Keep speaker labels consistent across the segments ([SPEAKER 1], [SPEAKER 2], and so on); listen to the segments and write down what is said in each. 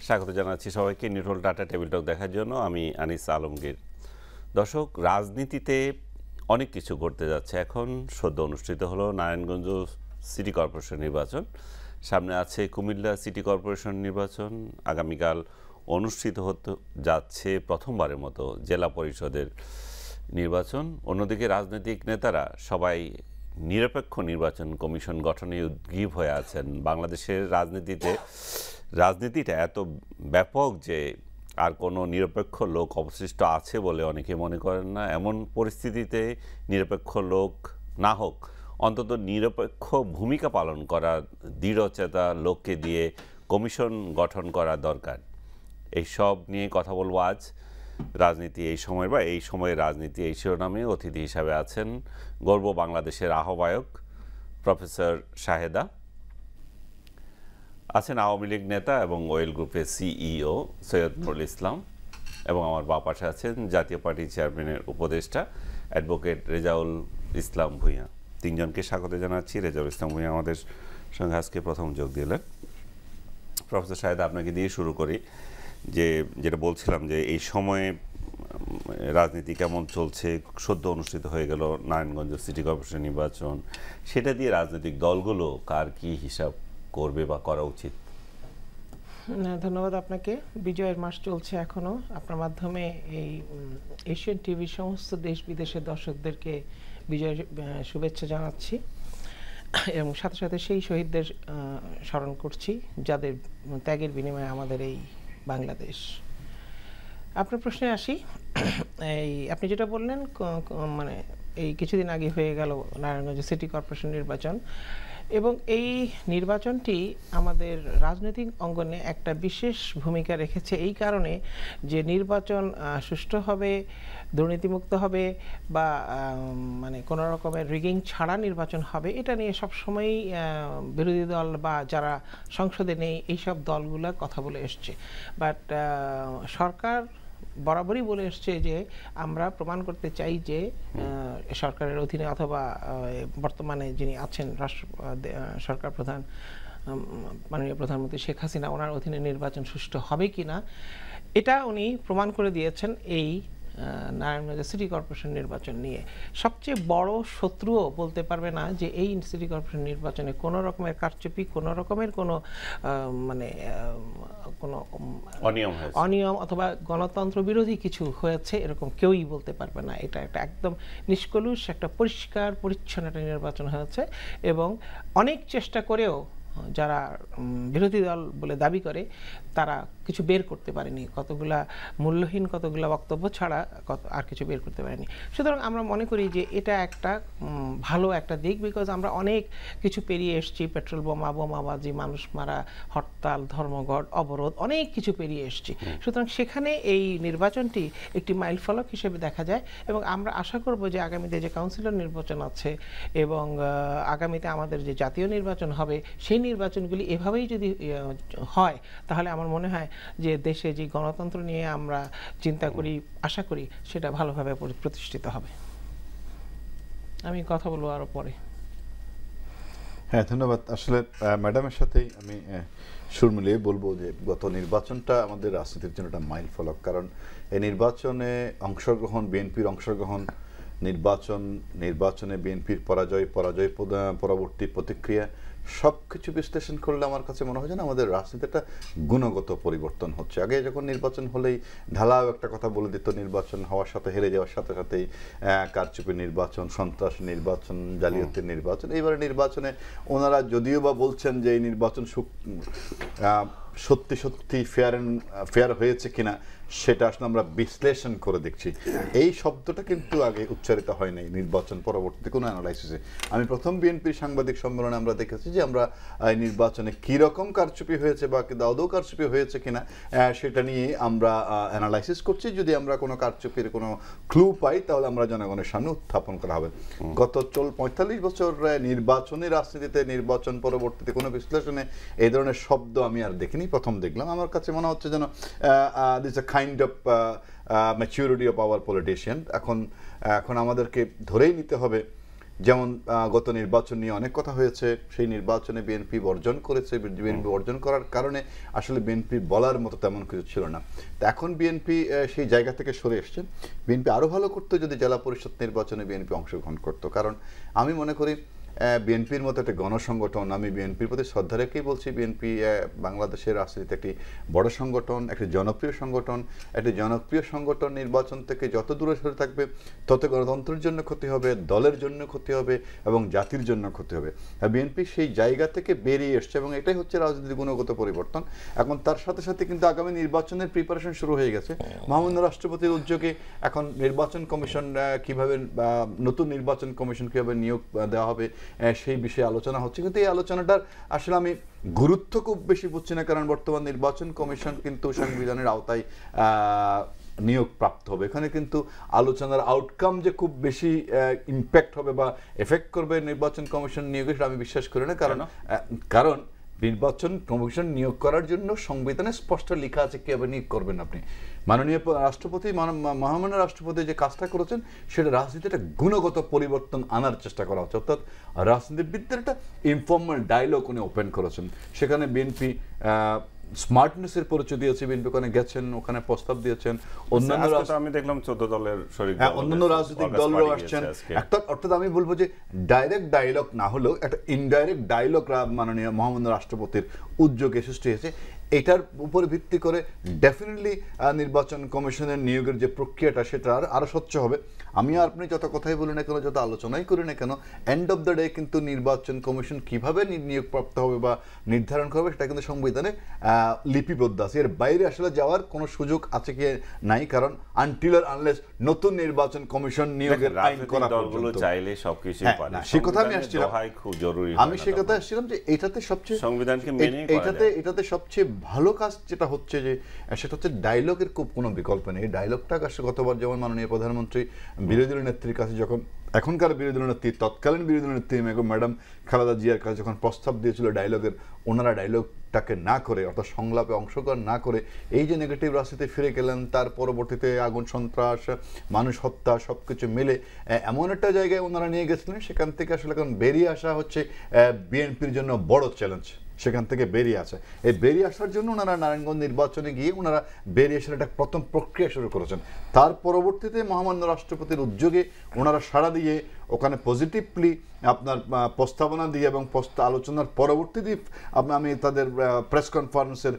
[SPEAKER 1] স্বাগত জানাচ্ছি সবাইকে নিউট্রাল ডাটা টেবিল টক দেখার জন্য। আমি আনিস আলমগীর। দর্শক, রাজনীতিতে অনেক কিছু ঘটতে যাচ্ছে। এখন সদ্য অনুষ্ঠিত হলো নারায়ণগঞ্জ সিটি কর্পোরেশন নির্বাচন, সামনে আছে কুমিল্লা সিটি কর্পোরেশন নির্বাচন, আগামীকাল অনুষ্ঠিত হতে যাচ্ছে প্রথমবারের মতো জেলা পরিষদের নির্বাচন। অন্যদিকে রাজনৈতিক নেতারা সবাই নিরপেক্ষ নির্বাচন কমিশন গঠনে উদ্গ্রীব হয়ে আছেন। বাংলাদেশের রাজনীতিটা এত ব্যাপক যে আর কোনো নিরপেক্ষ লোক অবশিষ্ট আছে বলে অনেকে মনে করেন না। এমন পরিস্থিতিতে নিরপেক্ষ লোক না হোক, অন্তত নিরপেক্ষ ভূমিকা পালন করা দৃঢ়চেতা লোককে দিয়ে কমিশন গঠন করা দরকার। এই সব নিয়ে কথা বলবো আজ। রাজনীতি এই সময়ের বা এই সময়ের রাজনীতি এই শিরোনামে অতিথি হিসাবে আছেন গর্ব বাংলাদেশের আহ্বায়ক প্রফেসর শাহেদা, আছেন আওয়ামী লীগ নেতা এবং ওয়েল গ্রুপের সিইও সৈয়দ নুরুল ইসলাম, এবং আমার বাঁ পাশে আছেন জাতীয় পার্টির চেয়ারম্যানের উপদেষ্টা অ্যাডভোকেট রেজাউল ইসলাম ভূঁইয়া। তিনজনকে স্বাগত জানাচ্ছি। রেজাউল ইসলাম ভূঁইয়া আমাদের সঙ্গে আজকে প্রথম যোগ দিলেন। প্রফেসর শাহেদা, আপনাকে দিয়ে শুরু করি। যেটা বলছিলাম যে এই সময়ে রাজনীতি কেমন চলছে, সদ্য অনুষ্ঠিত হয়ে গেল নারায়ণগঞ্জ সিটি কর্পোরেশন নির্বাচন, সেটা দিয়ে রাজনৈতিক দলগুলো কার কি হিসাব করবে বা করা উচিত?
[SPEAKER 2] ধন্যবাদ আপনাকে। বিজয়ের মাস চলছে এখনো। আপনার মাধ্যমে এই এশিয়ান টিভির সমস্ত দেশ বিদেশের দর্শকদেরকে বিজয়ের শুভেচ্ছা জানাচ্ছি এবং সাথে সাথে সেই শহীদদের স্মরণ করছি যাদের ত্যাগের বিনিময়ে আমাদের এই বাংলাদেশ। আপনার প্রশ্নে আসি। আপনি যেটা বললেন, মানে এই কিছুদিন আগে হয়ে গেল নারায়ণগঞ্জ সিটি কর্পোরেশন নির্বাচন, এবং এই নির্বাচনটি আমাদের রাজনৈতিক অঙ্গনে একটা বিশেষ ভূমিকা রেখেছে এই কারণে যে নির্বাচন সুষ্ঠু হবে, দুর্নীতিমুক্ত হবে বা মানে কোনো রকমের রিগিং ছাড়া নির্বাচন হবে, এটা নিয়ে সবসময়ই বিরোধী দল বা যারা সংসদে নেই এইসব দলগুলো কথা বলে এসছে। বাট সরকার বরাবরই বলে এসছে যে আমরা প্রমাণ করতে চাই যে সরকারের অধীনে অথবা বর্তমানে যিনি আছেন সরকার প্রধান মাননীয় প্রধানমন্ত্রী শেখ হাসিনা, ওনার অধীনে নির্বাচন সুষ্ঠু হবে কিনা এটা উনি প্রমাণ করে দিয়েছেন এই নারায়ণগঞ্জ সিটি কর্পোরেশন নির্বাচন নিয়ে। সবচেয়ে বড় শত্রুও বলতে পারবে না যে এই সিটি কর্পোরেশন নির্বাচনে কোনো রকমের কারচুপি, কোনো রকমের কোনো মানে কোনো অনিয়ম অথবা গণতন্ত্র বিরোধী কিছু হয়েছে এরকম কেউই বলতে পারবে না। এটা একটা একদম নিষ্কলুষ, একটা পরিষ্কার পরিচ্ছন্ন একটা নির্বাচন হয়েছে এবং অনেক চেষ্টা করেও যারা বিরোধী দল বলে দাবি করে তারা কিছু বের করতে পারেনি, কতগুলা মূল্যহীন কতগুলা বক্তব্য ছাড়া আর কিছু বের করতে পারেনি। সুতরাং আমরা মনে করি যে এটা একটা ভালো একটা দিক, বিকজ আমরা অনেক কিছু পেরিয়ে এসেছি। পেট্রোল বোমা, বোমাবাজি, মানুষ মারা, হরতাল, ধর্মঘট, অবরোধ, অনেক কিছু পেরিয়ে এসেছি। সুতরাং সেখানে এই নির্বাচনটি একটি মাইলফলক হিসেবে দেখা যায় এবং আমরা আশা করব যে আগামীতে যে কাউন্সিলর নির্বাচন আছে এবং আগামীতে আমাদের যে জাতীয় নির্বাচন হবে, সেই নির্বাচনগুলি এভাবেই যদি হয় তাহলে আমার মনে হয় যে দেশে যে গণতন্ত্র নিয়ে আমরা চিন্তা করি, আশা করি সেটা ভালোভাবে প্রতিষ্ঠিত হবে। আমি কথা বলবো আরো পরে।
[SPEAKER 3] হ্যাঁ, ধন্যবাদ। আসলে ম্যাডামের সাথেই আমি সুর মিলিয়ে বলবো যে গত নির্বাচনটা আমাদের রাজনীতির জন্য একটা মাইল ফলক। কারণ এই নির্বাচনে অংশগ্রহণ, বিএনপির অংশগ্রহণ, নির্বাচনে বিএনপির পরাজয় পরবর্তী প্রতিক্রিয়া সব কিছু বিশ্লেষণ করলে আমার কাছে মনে হয় যেন আমাদের রাজনীতিটা গুণগত পরিবর্তন হচ্ছে। আগে যখন নির্বাচন হলেই ঢালাও একটা কথা বলে দিত, নির্বাচন হওয়ার সাথে হেরে যাওয়ার সাথে সাথেই কারচুপি নির্বাচন, সন্ত্রাস নির্বাচন, জালিয়াতির নির্বাচন। এইবারে নির্বাচনে ওনারা যদিও বা বলছেন যে এই নির্বাচন সত্যি সত্যি ফেয়ার হয়েছে কিনা সেটা আসলে আমরা বিশ্লেষণ করে দেখছি। এই শব্দটা কিন্তু আগে উচ্চারিত হয় নাই নির্বাচন পরবর্তী কোনো অ্যানালাইসিসে। আমি প্রথম বিএনপির সাংবাদিক সম্মেলনে আমরা দেখেছি যে আমরা এই নির্বাচনে কীরকম কারচুপি হয়েছে বা আদৌ কারচুপি হয়েছে কিনা সেটা নিয়ে আমরা অ্যানালাইসিস করছি। যদি আমরা কোনো কারচুপির কোনো ক্লু পাই তাহলে আমরা জনগণের সামনে উত্থাপন করা হবে। গত 45 বছর নির্বাচনী রাজনীতিতে, নির্বাচন পরবর্তীতে কোনো বিশ্লেষণে এই ধরনের শব্দ আমি আর দেখিনি, প্রথম দেখলাম। আমার কাছে মনে হচ্ছে যেন this a kind of maturity of our politician. এখন আমাদেরকে ধরেই নিতে হবে যেমন গত নির্বাচন নিয়ে অনেক কথা হয়েছে, সেই নির্বাচনে বিএনপি বর্জন করেছে, বিএনপি বর্জন করার কারণে আসলে বিএনপি বলার মতো তেমন কিছু ছিল না। তো এখন বিএনপি সেই জায়গা থেকে সরে এসছে। বিএনপি আরও ভালো করতো যদি জেলা পরিষদ নির্বাচনে বিএনপি অংশগ্রহণ করতো, কারণ আমি মনে করি বিএনপির মতো একটা গণসংগঠন, আমি বিএনপির প্রতি শ্রদ্ধা রেখেই বলছি, বিএনপি বাংলাদেশের রাজনীতিতে একটি বড় সংগঠন, একটি জনপ্রিয় সংগঠন। একটি জনপ্রিয় সংগঠন নির্বাচন থেকে যত দূরে সরে থাকবে তত গণতন্ত্রের জন্য ক্ষতি হবে, দলের জন্য ক্ষতি হবে এবং জাতির জন্য ক্ষতি হবে। বিএনপি সেই জায়গা থেকে বেরিয়ে এসছে এবং এটাই হচ্ছে রাজনীতির গুণগত পরিবর্তন। এখন তার সাথে সাথে কিন্তু আগামী নির্বাচনের প্রিপারেশন শুরু হয়ে গেছে। মহামান্য রাষ্ট্রপতির উদ্যোগে এখন নির্বাচন কমিশন কিভাবে, নতুন নির্বাচন কমিশন কিভাবে নিয়োগ দেওয়া হবে সেই বিষয়ে আলোচনা হচ্ছে। কিন্তু এই আলোচনাটার আসলে আমি গুরুত্ব খুব বেশি বুঝছি না, কারণ বর্তমান নির্বাচন কমিশন কিন্তু সংবিধানের আওতায় নিয়োগ প্রাপ্ত হবে। এখানে কিন্তু আলোচনার আউটকাম যে খুব বেশি ইম্প্যাক্ট হবে বা এফেক্ট করবে নির্বাচন কমিশন নিয়োগে, সেটা আমি বিশ্বাস করি না। কারণ নির্বাচন কমিশন নিয়োগ করার জন্য সংবিধানে স্পষ্ট লেখা আছে কিভাবে নিয়োগ করবেন আপনি। মাননীয় রাষ্ট্রপতি, মহামান্য রাষ্ট্রপতি যে কাজটা করেছেন সেটা রাজনীতিতে একটা গুণগত পরিবর্তন আনার চেষ্টা করা হচ্ছে, অর্থাৎ রাজনীতিবিদদের একটা ইনফর্মাল ডায়লগ উনি ওপেন করেছেন। সেখানে বিএনপি স্মার্টনেসের পরিচয় দিয়েছে, বিএনপি ওখানে গেছেন, ওখানে প্রস্তাব দিয়েছেন। অন্যান্য
[SPEAKER 1] আমি দেখলাম 14 দলের শরীক
[SPEAKER 3] অন্যান্য রাজনৈতিক দলরাও আসছেন। অর্থাৎ আমি বলবো যে ডাইরেক্ট ডায়লগ না হলেও একটা ইনডাইরেক্ট ডায়লগ মাননীয় মহামান্য রাষ্ট্রপতির উদ্যোগে সৃষ্টি হয়েছে। এটার উপর ভিত্তি করে ডেফিনেটলি নির্বাচন কমিশনের নিয়োগের যে প্রক্রিয়াটা সেটা আরও স্বচ্ছ হবে। আমি আর আপনি যত কথাই বলি না কেন, যত আলোচনাই করি না কেন, এন্ড অফ দ্য ডে কিন্তু নির্বাচন কমিশন কিভাবে নিয়োগপ্রাপ্ত হবে বা নির্ধারণ করবে সেটা কিন্তু সংবিধানে লিপিবদ্ধ আছে। এর বাইরে আসলে যাওয়ার কোনো সুযোগ আছে কি নাই, কারণ আনটিল আর আনলেস নতুন নির্বাচন কমিশন নিয়োগের আইন করা
[SPEAKER 1] দলগুলো চাইলে সবকিছু পারে।
[SPEAKER 3] সেই কথা আমি আসছিলাম,
[SPEAKER 1] খুব জরুরি।
[SPEAKER 3] আমি সেই কথা আসছিলাম যে এটাতে সবচেয়ে
[SPEAKER 1] সংবিধানকে মেনে
[SPEAKER 3] এটাতে সবচেয়ে ভালো কাজ যেটা হচ্ছে যে সেটা হচ্ছে ডায়লগের খুব কোনো বিকল্প নেই। এই ডায়লগটা আসলে গতবার যেমন মাননীয় প্রধানমন্ত্রী বিরোধী দলের নেত্রীর কাছে, যখন এখনকার বিরোধী দলের নেত্রী, তৎকালীন বিরোধী দলের নেত্রী ম্যাডাম খালেদা জিয়ার কাছে যখন প্রস্তাব দিয়েছিল ডায়লগের, ওনারা ডায়লগটাকে না করে, অর্থাৎ সংলাপে অংশগ্রহণ না করে এই যে নেগেটিভ রাজনীতিতে ফিরে গেলেন, তার পরবর্তীতে আগুন সন্ত্রাস, মানুষ হত্যা সবকিছু মিলে এমন একটা জায়গায় ওনারা নিয়ে গেছিলেন, সেখান থেকে আসলে এখন বেরিয়ে আসা হচ্ছে বিএনপির জন্য বড় চ্যালেঞ্জ। সেখান থেকে বেরিয়ে আসে, এই বেরিয়ে আসার জন্য ওনারা নারায়ণগঞ্জ নির্বাচনে গিয়ে ওনারা বেরিয়ে আসার একটা প্রথম প্রক্রিয়া শুরু করেছেন। তার পরবর্তীতে মহামান্য রাষ্ট্রপতির উদ্যোগে ওনারা সাড়া দিয়ে ওখানে পজিটিভলি আপনার প্রস্তাবনা দিয়ে এবং আলোচনার পরবর্তীতে আমি তাদের প্রেস কনফারেন্সের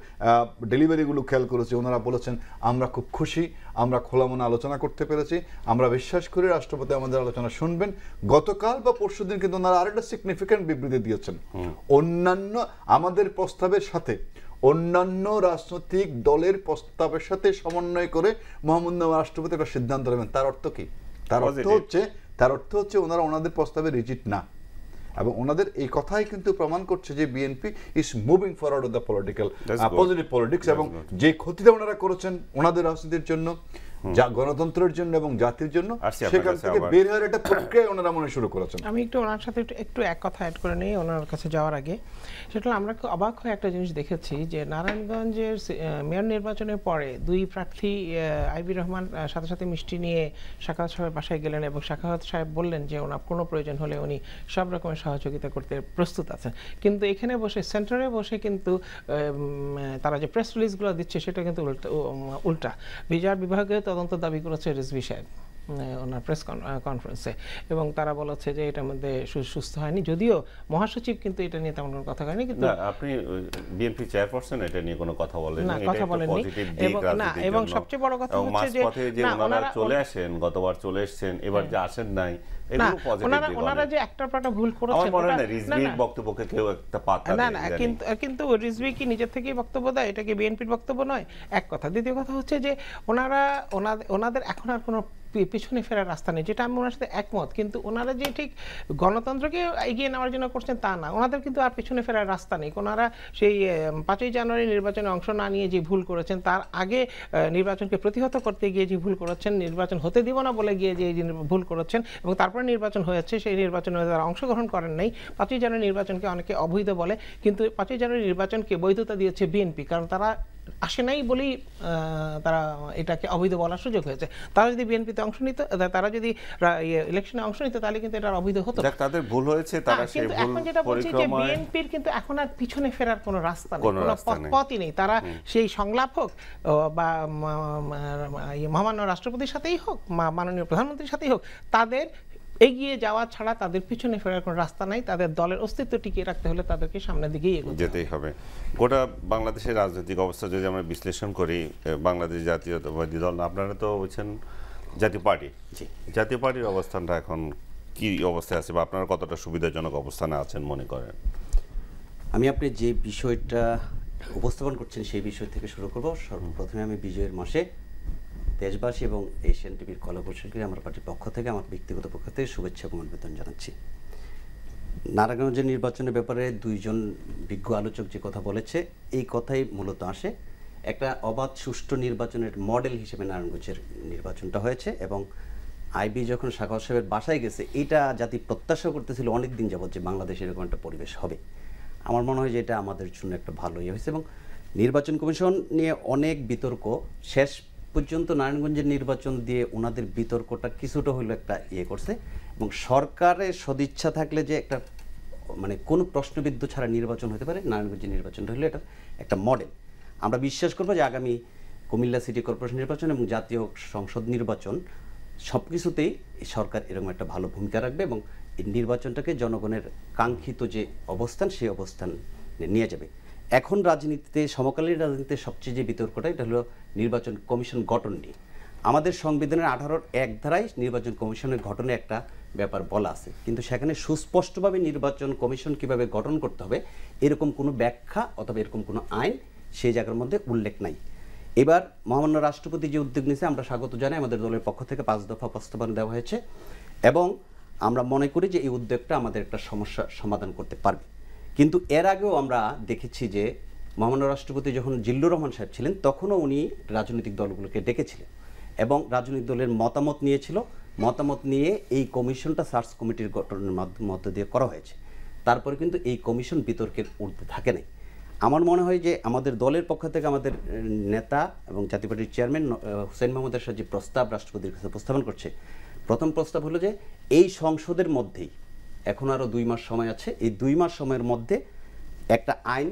[SPEAKER 3] ডেলিভারিগুলো খেয়াল করেছি। ওনারা বলেছেন আমরা খুব খুশি, আমরা খোলা মনে আলোচনা করতে পেরেছি, আমরা বিশ্বাস করি রাষ্ট্রপতি আমাদের আলোচনা শুনবেন। গতকাল বা পরশুদিন কিন্তু ওনারা আরেকটা সিগনিফিক্যান্ট বিবৃতি দিয়েছেন, অন্যান্য আমাদের প্রস্তাবের সাথে অন্যান্য রাজনৈতিক দলের প্রস্তাবের সাথে সমন্বয় করে মহামান্য রাষ্ট্রপতি একটা সিদ্ধান্ত নেবেন। তার অর্থ কি? তার অর্থ হচ্ছে ওনারা ওনাদের প্রস্তাবে রিজিড না, এবং ওনাদের এই কথাই কিন্তু প্রমাণ করছে যে BNP is moving forward with the political positive politics, এবং যে ক্ষতিটা ওনারা করেছেন ওনাদের রাজনীতির জন্য, যা গণতন্ত্রের জন্য এবং জাতির জন্য, সেখান থেকে বের হওয়ার একটা প্রক্রিয়া ওনারা মনে শুরু করেছেন।
[SPEAKER 2] আমি একটু ওনার সাথে একটু এক কথা অ্যাড করে নিই ওনার কাছে যাওয়ার আগে। সেটা আমরা অবাক হয়ে একটা জিনিস দেখেছি যে নারায়ণগঞ্জের মেয়র নির্বাচনের পরে দুই প্রার্থী আইবি রহমান সাথে সাথে মিষ্টি নিয়ে সাখাওয়াত সাহেবের বাসায় গেলেন এবং সাখাওয়াত সাহেব বললেন যে ওনার কোনো প্রয়োজন হলে উনি সব রকমের সহযোগিতা করতে প্রস্তুত আছেন। কিন্তু এখানে বসে সেন্টারে বসে কিন্তু তারা যে প্রেস রিলিজগুলো দিচ্ছে সেটা কিন্তু উল্টা। বিচার বিভাগে তদন্ত দাবি করেছে রিজভী সাহেব ওনার প্রেস কনফারেন্সে, এবং তারা বলেছে যে এটার মধ্যে সুস্থ হয়নি, যদিও মহাসচিব কিন্তু এটা নিয়ে তেমন কোনো কথা হয়নি। কিন্তু
[SPEAKER 1] আপনি বিএনপি চেয়ারপারসন এটা নিয়ে কোনো কথা বলেননি,
[SPEAKER 2] কথা বলেননি। এবং সবচেয়ে বড় কথা হচ্ছে যে
[SPEAKER 1] ওনারা চলে আসেন, গতবার চলে এসেছেন, এবার যে আসেন নাই,
[SPEAKER 2] ওনারা যে একটা পাটা ভুল করেছেন,
[SPEAKER 1] বক্তব্যকে কেউ একটা পাতা
[SPEAKER 2] না, কিন্তু রিজভী কি নিজের থেকেই বক্তব্য দেয়? এটা কি বিএনপির বক্তব্য নয়? এক কথা। দ্বিতীয় কথা হচ্ছে যে ওনাদের এখন আর কোনো পিছনে ফেরার রাস্তা নেই, যেটা আমি ওনার সাথে একমত। কিন্তু ওনারা যে ঠিক গণতন্ত্রকে এগিয়ে নেওয়ার জন্য করছেন তা না, ওনাদের কিন্তু আর পিছনে ফেরার রাস্তা নেই। ওনারা সেই 5ই জানুয়ারি নির্বাচনে অংশ না নিয়ে যে ভুল করেছেন, তার আগে নির্বাচনকে প্রতিহত করতে গিয়ে যে ভুল করেছেন, নির্বাচন হতে দিব না বলে গিয়ে যে ভুল করেছেন, এবং তারপরে নির্বাচন হয়েছে, সেই নির্বাচনে তারা অংশগ্রহণ করেন নাই। 5ই জানুয়ারি নির্বাচনকে অনেকে অবৈধ বলে, কিন্তু 5ই জানুয়ারি নির্বাচনকে বৈধতা দিয়েছে বিএনপি, কারণ তারা আসে নাই বলেই তারা এটাকে অবৈধ বলার সুযোগ হয়েছে। তারা যদি বিএনপিতে অংশ নিত, তারা যদি ইলেকশনে অংশ নিত, তাহলে কিন্তু এটা অবৈধ হতো।
[SPEAKER 1] তাদের ভুল হয়েছে, তারা সেই ভুল
[SPEAKER 2] এখন যেটা বলছি যে বিএনপির কিন্তু এখন আর পিছনে ফেরার কোনো রাস্তা নেই, কোনো পথই নেই। তারা সেই সংলাপ হোক বা মহামান্য রাষ্ট্রপতির সাথেই হোক, মাননীয় প্রধানমন্ত্রীর সাথেই হোক, তাদের এগিয়ে যাওয়া ছাড়া তাদের পিছনে ফেরার কোনো রাস্তা নাই। তাদের দলের অস্তিত্ব টিকিয়ে রাখতে হলে তাদেরকে সামনের দিকেই যেতেই হবে।
[SPEAKER 1] গোটা বাংলাদেশের রাজনৈতিক অবস্থা যদি আমরা বিশ্লেষণ করি, বাংলাদেশ জাতীয়তাবাদী দল, আপনারা তো বলছেন জাতীয় পার্টি, জাতীয় পার্টির অবস্থানটা এখন কি অবস্থায় আছে বা আপনারা কতটা সুবিধাজনক অবস্থানে আছেন মনে করেন?
[SPEAKER 4] আমি আপনি যে বিষয়টা উপস্থাপন করছেন সেই বিষয় থেকে শুরু করব। সর্বপ্রথমে আমি বিজয়ের মাসে দেশবাসী এবং এশিয়ান টিভির কলাকুশলীকে আমার পার্টির পক্ষ থেকে, আমার ব্যক্তিগত পক্ষ থেকে শুভেচ্ছা এবং অভিনন্দন জানাচ্ছি। নারায়ণগঞ্জের নির্বাচনের ব্যাপারে দুইজন বিজ্ঞ আলোচক যে কথা বলেছে, এই কথাই মূলত আসে। একটা অবাধ সুষ্ঠু নির্বাচনের মডেল হিসেবে নারায়ণগঞ্জের নির্বাচনটা হয়েছে এবং আইবি যখন সাখাওয়াত সাহেবের বাসায় গেছে, এটা জাতি প্রত্যাশা করতেছিল অনেক দিন যাবত যে বাংলাদেশে এরকম একটা পরিবেশ হবে। আমার মনে হয় যে এটা আমাদের জন্য একটা ভালো হয়েছে এবং নির্বাচন কমিশন নিয়ে অনেক বিতর্ক, শেষ পর্যন্ত নারায়ণগঞ্জের নির্বাচন দিয়ে ওনাদের বিতর্কটা কিছুটা হইলো একটা করছে এবং সরকারের সদিচ্ছা থাকলে যে একটা মানে কোনো প্রশ্নবিদ্ধ ছাড়া নির্বাচন হতে পারে, নারায়ণগঞ্জের নির্বাচনটা হলো এটা একটা মডেল। আমরা বিশ্বাস করবো যে আগামী কুমিল্লা সিটি কর্পোরেশন নির্বাচন এবং জাতীয় সংসদ নির্বাচন সব কিছুতেই সরকার এরকম একটা ভালো ভূমিকা রাখবে এবং এই নির্বাচনটাকে জনগণের কাঙ্ক্ষিত যে অবস্থান সেই অবস্থান নিয়ে যাবে। এখন রাজনীতিতে, সমকালীন রাজনীতিতে সবচেয়ে যে বিতর্কটা, এটা হলো নির্বাচন কমিশন গঠন নিয়ে। আমাদের সংবিধানের 18-র 1 ধারায় নির্বাচন কমিশনের গঠনে একটা ব্যাপার বলা আছে, কিন্তু সেখানে সুস্পষ্টভাবে নির্বাচন কমিশন কিভাবে গঠন করতে হবে এরকম কোনো ব্যাখ্যা অথবা এরকম কোনো আইন সেই জায়গার মধ্যে উল্লেখ নাই। এবার মহামান্য রাষ্ট্রপতি যে উদ্যোগ নিয়েছে আমরা স্বাগত জানাই। আমাদের দলের পক্ষ থেকে 5 দফা প্রস্তাবনা দেওয়া হয়েছে এবং আমরা মনে করি যে এই উদ্যোগটা আমাদের একটা সমস্যা সমাধান করতে পারবে। কিন্তু এর আগেও আমরা দেখেছি যে মহামান্য রাষ্ট্রপতি যখন জিল্লুর রহমান সাহেব ছিলেন, তখনও উনি রাজনৈতিক দলগুলোকে ডেকেছিলেন এবং রাজনৈতিক দলের মতামত নিয়েছিল। মতামত নিয়ে এই কমিশনটা সার্চ কমিটির গঠনের মধ্য দিয়ে করা হয়েছে। তারপরে কিন্তু এই কমিশন বিতর্কের ঊর্ধ্বে থাকে নাই। আমার মনে হয় যে আমাদের দলের পক্ষ থেকে আমাদের নেতা এবং জাতীয় পার্টির চেয়ারম্যান হুসেইন মাহমুদ এরশাদ যে প্রস্তাব রাষ্ট্রপতির কাছে উপস্থাপন করছে, প্রথম প্রস্তাব হলো যে এই সংসদের মধ্যেই, এখন আরও 2 মাস সময় আছে, এই 2 মাস সময়ের মধ্যে একটা আইন,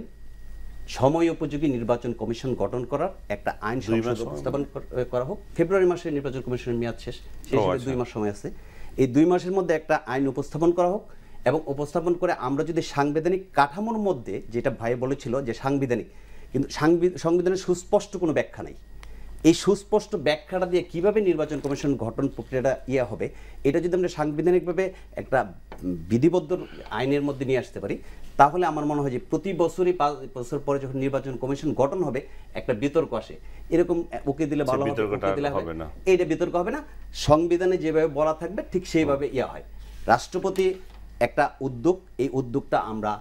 [SPEAKER 4] সময় উপযোগী নির্বাচন কমিশন গঠন করার একটা আইন সংসদে উপস্থাপন করা হোক। ফেব্রুয়ারি মাসে নির্বাচন কমিশনের মেয়াদ শেষ, সেই হিসেবে 2 মাস সময় আছে। এই 2 মাসের মধ্যে একটা আইন উপস্থাপন করা হোক এবং উপস্থাপন করে আমরা যদি সাংবিধানিক কাঠামোর মধ্যে, যেটা ভাই বলেছিল যে সাংবিধানিক, কিন্তু সংবিধানের সুস্পষ্ট কোনো ব্যাখ্যা নেই। এই সুস্পষ্ট ব্যাখ্যাটা দিয়ে কিভাবে নির্বাচন কমিশন গঠন প্রক্রিয়াটা হবে, এটা যদি আমরা সাংবিধানিকভাবে একটা বিধিবদ্ধ আইনের মধ্যে নিয়ে আসতে পারি, তাহলে আমার মনে হয় যে প্রতি বছরই 5 বছর পরে যখন নির্বাচন কমিশন গঠন হবে একটা বিতর্ক আসে, এরকম ওকে দিলে ভালো হবে, ওকে দিলে হবে না, এইটা বিতর্ক হবে না। সংবিধানে যেভাবে বলা থাকবে ঠিক সেইভাবে হয়। রাষ্ট্রপতি একটা উদ্যোগ, এই উদ্যোগটা আমরা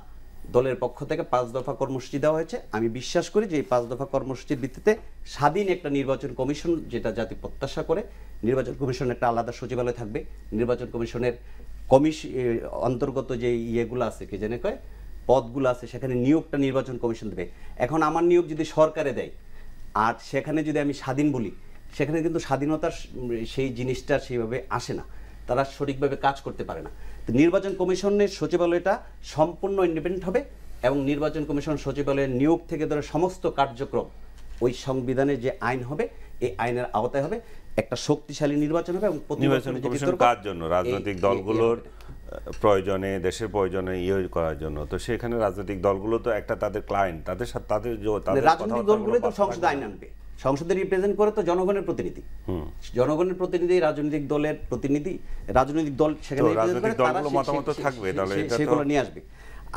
[SPEAKER 4] দলের পক্ষ থেকে 5 দফা কর্মসূচি দেওয়া হয়েছে। আমি বিশ্বাস করি যে এই 5 দফা কর্মসূচির ভিত্তিতে স্বাধীন একটা নির্বাচন কমিশন, যেটা জাতি প্রত্যাশা করে, নির্বাচন কমিশনের একটা আলাদা সচিবালয় থাকবে, নির্বাচন কমিশনের অন্তর্গত যে ইয়েগুলো আছে, কি জানে কয় পদগুলো আছে, সেখানে নিয়োগটা নির্বাচন কমিশন দেবে। এখন আমার নিয়োগ যদি সরকারে দেয় আর সেখানে যদি আমি স্বাধীন বলি, সেখানে কিন্তু স্বাধীনতার সেই জিনিসটা সেইভাবে আসে না, তারা সঠিকভাবে কাজ করতে পারে না। তো নির্বাচন কমিশনের সচিবালয়টা সম্পূর্ণ ইন্ডিপেন্ডেন্ট হবে এবং নির্বাচন কমিশন সচিবালয়ের নিয়োগ থেকে ধরে সমস্ত কার্যক্রম ওই সংবিধানে যে আইন হবে এই আইনের আওতায় হবে। একটা শক্তিশালী নির্বাচন হবে এবং
[SPEAKER 1] নির্বাচন কমিশন কার জন্য? রাজনৈতিক দলগুলোর প্রয়োজনে, দেশের প্রয়োজনে করার জন্য। তো সেখানে রাজনৈতিক দলগুলো তো একটা তাদের ক্লায়েন্ট, তাদের সাথে
[SPEAKER 4] রাজনৈতিক দলগুলো তো সংসদে আইন আনবে, সংসদে রিপ্রেজেন্ট করে তো জনগণের প্রতিনিধি, জনগণের প্রতিনিধি, রাজনৈতিক দলের প্রতিনিধি, রাজনৈতিক দল সেখানে সেগুলো নিয়ে আসবে।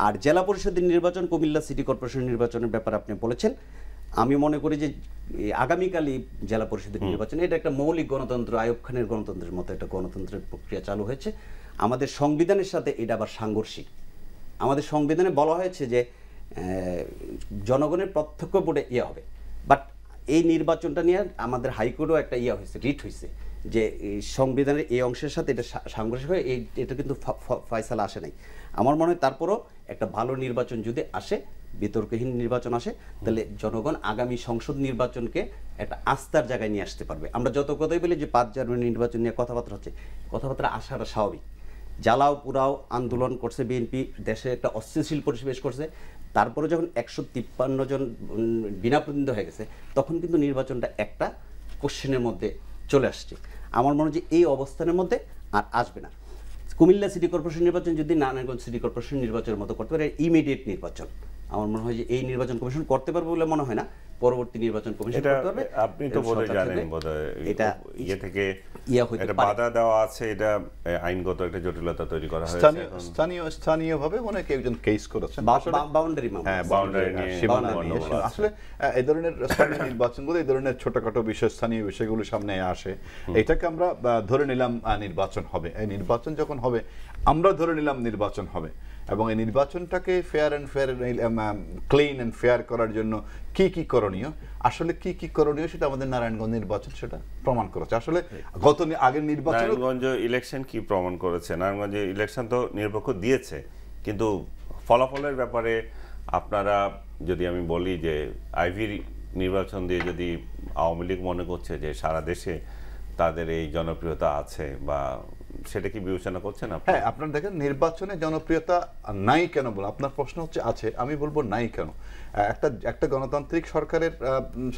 [SPEAKER 4] আর জেলা পরিষদের নির্বাচন, কুমিল্লা সিটি কর্পোরেশন নির্বাচনের ব্যাপারে আপনি বলেছেন, আমি মনে করি যে আগামীকালই জেলা পরিষদের নির্বাচন, এটা একটা মৌলিক গণতন্ত্র, আইয়ুব খানের গণতন্ত্রের মতো একটা গণতন্ত্রের প্রক্রিয়া চালু হয়েছে। আমাদের সংবিধানের সাথে এটা আবার সাংঘর্ষিক। আমাদের সংবিধানে বলা হয়েছে যে জনগণের প্রত্যক্ষ ভোটে হবে, বাট এই নির্বাচনটা নিয়ে আমাদের হাইকোর্টও একটা হয়েছে, রিট হয়েছে যে সংবিধানের এই অংশের সাথে এটা সাংঘর্ষিক হয়ে এটা কিন্তু ফয়সালা আসে নাই। আমার মনে হয় তারপরও একটা ভালো নির্বাচন যদি আসে বিতর্কহীন নির্বাচন আসে, তাহলে জনগণ আগামী সংসদ নির্বাচনকে একটা আস্থার জায়গায় নিয়ে আসতে পারবে। আমরা যত কথাই বলি যে 5 জানুয়ারি নির্বাচন নিয়ে কথাবার্তা হচ্ছে, কথাবার্তা আসাটা স্বাভাবিক। জ্বালাও পুরাও আন্দোলন করছে বিএনপি, দেশে একটা অস্থিতিশীল পরিবেশ করছে, তারপরে যখন 153 জন বিনা প্রতিদ্বন্দ্বী হয়ে গেছে, তখন কিন্তু নির্বাচনটা একটা কোশ্চেনের মধ্যে চলে আসছে। আমার মনে হয় যে এই অবস্থানের মধ্যে আর আসবে না। কুমিল্লা সিটি কর্পোরেশন নির্বাচন যদি নারায়ণগঞ্জ সিটি কর্পোরেশন নির্বাচনের মতো করতে পারে, ইমিডিয়েট নির্বাচন, আমার মনে হয় যে এই নির্বাচন কমিশন করতে পারবে বলে মনে হয় না। পরবর্তী নির্বাচন কমিশন করতে পারবে।
[SPEAKER 1] আপনি তো বোধহয় জানেন, বোধহয়
[SPEAKER 4] এটা
[SPEAKER 1] ইয়ে থেকে
[SPEAKER 4] হইতে
[SPEAKER 1] একটা
[SPEAKER 4] পারে।
[SPEAKER 1] বাধা দেওয়া আছে, এটা আইনগত একটা জটিলতা তৈরি করা হয়েছে।
[SPEAKER 3] স্থানীয়ভাবে মনে হয় একজন কেস করেছেন
[SPEAKER 4] বাউন্ডারি
[SPEAKER 1] বাউন্ডারি নিয়ে
[SPEAKER 3] আসলে এই ধরনের স্থানীয় নির্বাচনগুলো, এই ধরনের ছোটখাটো বিষয়, স্থানীয় বিষয়গুলো সামনে আসে, এটাকে আমরা ধরে নিলাম নির্বাচন হবে। এই নির্বাচন যখন হবে, আমরা ধরে নিলাম নির্বাচন হবে, এবং এই নির্বাচনটাকে fair and clean and fair করার জন্য কি কি করণীয়, আসলে কি কি করণীয় সেটা আমাদের নারায়ণগঞ্জ নির্বাচন সেটা প্রমাণ করেছে। আসলে আগের নির্বাচন,
[SPEAKER 1] নারায়ণগঞ্জ ইলেকশন কি প্রমাণ করেছে? নারায়ণগঞ্জ ইলেকশন তো নিরপেক্ষ দিয়েছে, কিন্তু ফলাফলের ব্যাপারে আপনারা, যদি আমি বলি যে আইভির নির্বাচন দিয়ে যদি আওয়ামী লীগ মনে করছে যে সারা দেশে তাদের এই জনপ্রিয়তা আছে, বা সেটা কি বিবেচনা করছেন আপনি?
[SPEAKER 3] হ্যাঁ, আপনারা দেখেন নির্বাচনে জনপ্রিয়তা নাই কেন বলে আপনার প্রশ্ন হচ্ছে, আছে, আমি বলবো নাই কেন। একটা গণতান্ত্রিক সরকারের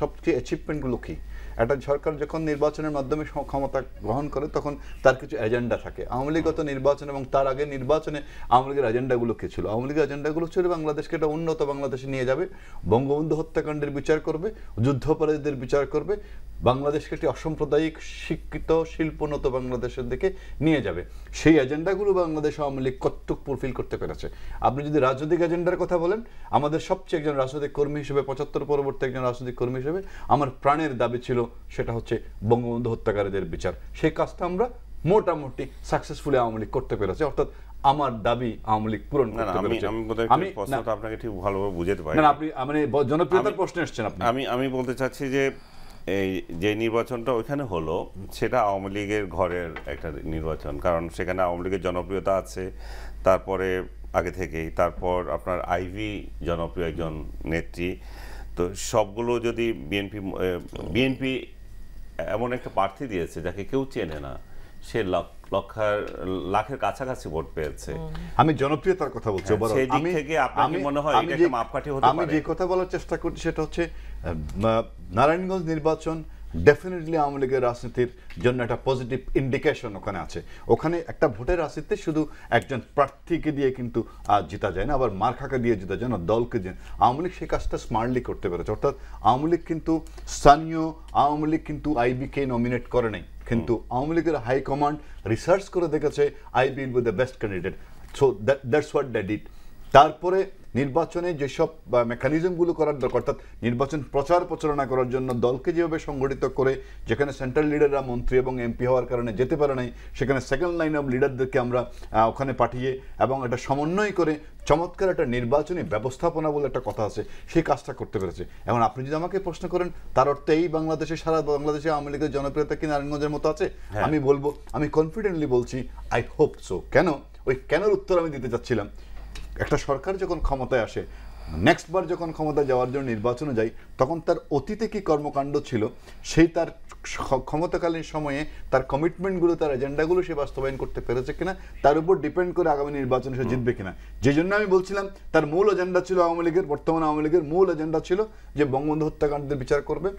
[SPEAKER 3] সবচেয়ে অ্যাচিভমেন্টগুলো কি? একটা সরকার যখন নির্বাচনের মাধ্যমে ক্ষমতা গ্রহণ করে, তখন তার কিছু এজেন্ডা থাকে। আওয়ামী লীগগত নির্বাচন এবং তার আগে নির্বাচনে আওয়ামী লীগের এজেন্ডাগুলো কি ছিল? আওয়ামী লীগের এজেন্ডাগুলো ছিল বাংলাদেশকে একটা উন্নত বাংলাদেশে নিয়ে যাবে, বঙ্গবন্ধু হত্যাকাণ্ডের বিচার করবে, যুদ্ধাপরাধীদের বিচার করবে, বাংলাদেশকে একটি অসাম্প্রদায়িক শিক্ষিত শিল্পোন্নত বাংলাদেশের দিকে নিয়ে যাবে। সেই এজেন্ডাগুলো বাংলাদেশ আওয়ামী লীগ কতটুক ফুলফিল করতে পেরেছে? আপনি যদি রাজনৈতিক এজেন্ডার কথা বলেন, আমাদের সবচেয়ে একজন রাজনৈতিক কর্মী হিসেবে, 75 পরবর্তী একজন রাজনৈতিক কর্মী হিসেবে আমার প্রাণের দাবি ছিল, সেটা হচ্ছে বঙ্গবন্ধু হত্যাকারীদের বিচার। সেই কাজটা আমরা মোটামুটি সাকসেসফুলি আওয়ামী লীগ করতে পেরেছে, অর্থাৎ আমার দাবি আওয়ামী লীগ পূরণ করতে পেরেছে।
[SPEAKER 1] আমি প্রশ্নটা আপনাকে ঠিক ভালোভাবে বুঝাতে পারি
[SPEAKER 3] না, আপনি মানে জনপ্রিয়তার প্রশ্নে আসছেন আপনি।
[SPEAKER 1] আমি বলতে চাচ্ছি যে এই যে নির্বাচনটা ওইখানে হলো, সেটা আওয়ামী লীগের ঘরের একটা নির্বাচন, কারণ সেখানে আওয়ামী লীগের জনপ্রিয়তা আছে তারপরে আগে থেকেই। তারপর আপনার আইভি জনপ্রিয় একজন নেত্রী, তো সবগুলো যদি বিএনপি এমন একটা প্রার্থী দিয়েছে যাকে কেউ চেনে না, সে লাখের কাছাকাছি ভোট পেয়েছে।
[SPEAKER 3] আমি জনপ্রিয়তার কথা বলছি। আমি যে কথা বলার চেষ্টা করছি সেটা হচ্ছে, নারায়ণগঞ্জ নির্বাচন ডেফিনেটলি আওয়ামী লীগের রাজনীতির জন্য একটা পজিটিভ ইন্ডিকেশন ওখানে আছে। ওখানে একটা ভোটের রাজনীতিতে শুধু একজন প্রার্থীকে দিয়ে কিন্তু জিতা যায় না, আবার মার্কাকে দিয়ে জিতা যায় না, দলকে দিয়ে। আওয়ামী লীগ সেই কাজটা স্মার্টলি করতে পেরেছে। অর্থাৎ আওয়ামী লীগ কিন্তু আওয়ামী লীগ কিন্তু আইবিকে নমিনেট করে নাই, কিন্তু আওয়ামী লীগের হাইকমান্ড রিসার্চ করে দেখেছে IB will be the best candidate, so that's what they did. তারপরে নির্বাচনে যেসব মেকানিজমগুলো করার দরকার, অর্থাৎ নির্বাচন প্রচার প্রচারণা করার জন্য দলকে যেভাবে সংগঠিত করে, যেখানে সেন্ট্রাল লিডাররা মন্ত্রী এবং এমপি হওয়ার কারণে যেতে পারে নাই, সেখানে সেকেন্ড লাইন অফ লিডারদেরকে আমরা ওখানে পাঠিয়ে এবং একটা সমন্বয় করে চমৎকার একটা নির্বাচনী ব্যবস্থাপনা বলে একটা কথা আছে, সেই কাজটা করতে পেরেছে। এখন আপনি যদি আমাকে প্রশ্ন করেন তার অর্থ এই বাংলাদেশে, সারা বাংলাদেশে আওয়ামী লীগের জনপ্রিয়তা কি নারায়ণগঞ্জের মতো আছে? আমি বলবো, আমি কনফিডেন্টলি বলছি, আই হোপ সো। কেন? ওই কেনর উত্তর আমি দিতে চাচ্ছিলাম। একটা সরকার যখন ক্ষমতায় আসে, নেক্সট বার যখন ক্ষমতায় যাওয়ার জন্য নির্বাচনে যায়, তখন তার অতীতে কি কর্মকাণ্ড ছিল, সেই তার ক্ষমতাকালীন সময়ে তার কমিটমেন্টগুলো, তার এজেন্ডাগুলো সে বাস্তবায়ন করতে পেরেছে কিনা, তার উপর ডিপেন্ড করে আগামী নির্বাচনে সে জিতবে কিনা। যে জন্য আমি বলছিলাম তার মূল এজেন্ডা ছিল আওয়ামী লীগের, বর্তমান আওয়ামী লীগের মূল এজেন্ডা ছিল যে বঙ্গবন্ধু হত্যাকাণ্ডের বিচার করবে,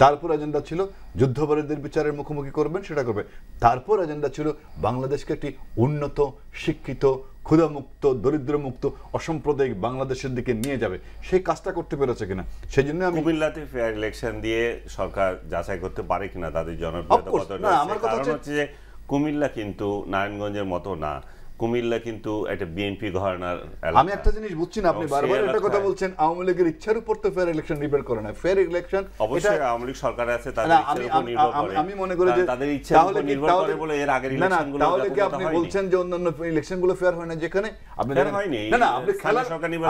[SPEAKER 3] তারপর এজেন্ডা ছিল যুদ্ধাপরাধীদের বিচারের মুখোমুখি করবেন, সেটা করবে। তারপর এজেন্ডা ছিল বাংলাদেশকে একটি উন্নত, শিক্ষিত, ক্ষুধামুক্ত, দরিদ্রমুক্ত, অসাম্প্রদায়িক বাংলাদেশের দিকে নিয়ে যাবে। সেই কাজটা করতে পেরেছে কিনা, সেই জন্য আমি
[SPEAKER 1] কুমিল্লাতে ফেয়ার ইলেকশন দিয়ে সরকার যাচাই করতে পারে কিনা তাদের জনপ্রিয়তা কতটা। আমার কথা হচ্ছে যে কুমিল্লা কিন্তু নারায়ণগঞ্জের মতো না, কুমিল্লা কিন্তু একটা বিএনপি ঘরানার এলাকা।
[SPEAKER 3] আমি একটা জিনিস বুঝছি না, আপনি বারবার একটা কথা বলছেন, আওয়ামী লীগের ইচ্ছার উপর তো ফেয়ার ইলেকশন ডিপেন্ড করে না। ফেয়ার ইলেকশন
[SPEAKER 1] অবশ্যই আওয়ামী লীগ সরকার আছে, তাদের ইচ্ছার উপর নির্ভর করে।
[SPEAKER 3] আমি মনে করি যে
[SPEAKER 1] তাদের ইচ্ছার উপর নির্ভর করে বলে এর আগের ইলেকশনগুলো
[SPEAKER 3] তাহলে কি আপনি বলছেন যে অন্যান্য ইলেকশনগুলো ফেয়ার হয় না? যেখানে আপনি
[SPEAKER 1] হয়নি,
[SPEAKER 3] না আপনি খেলা,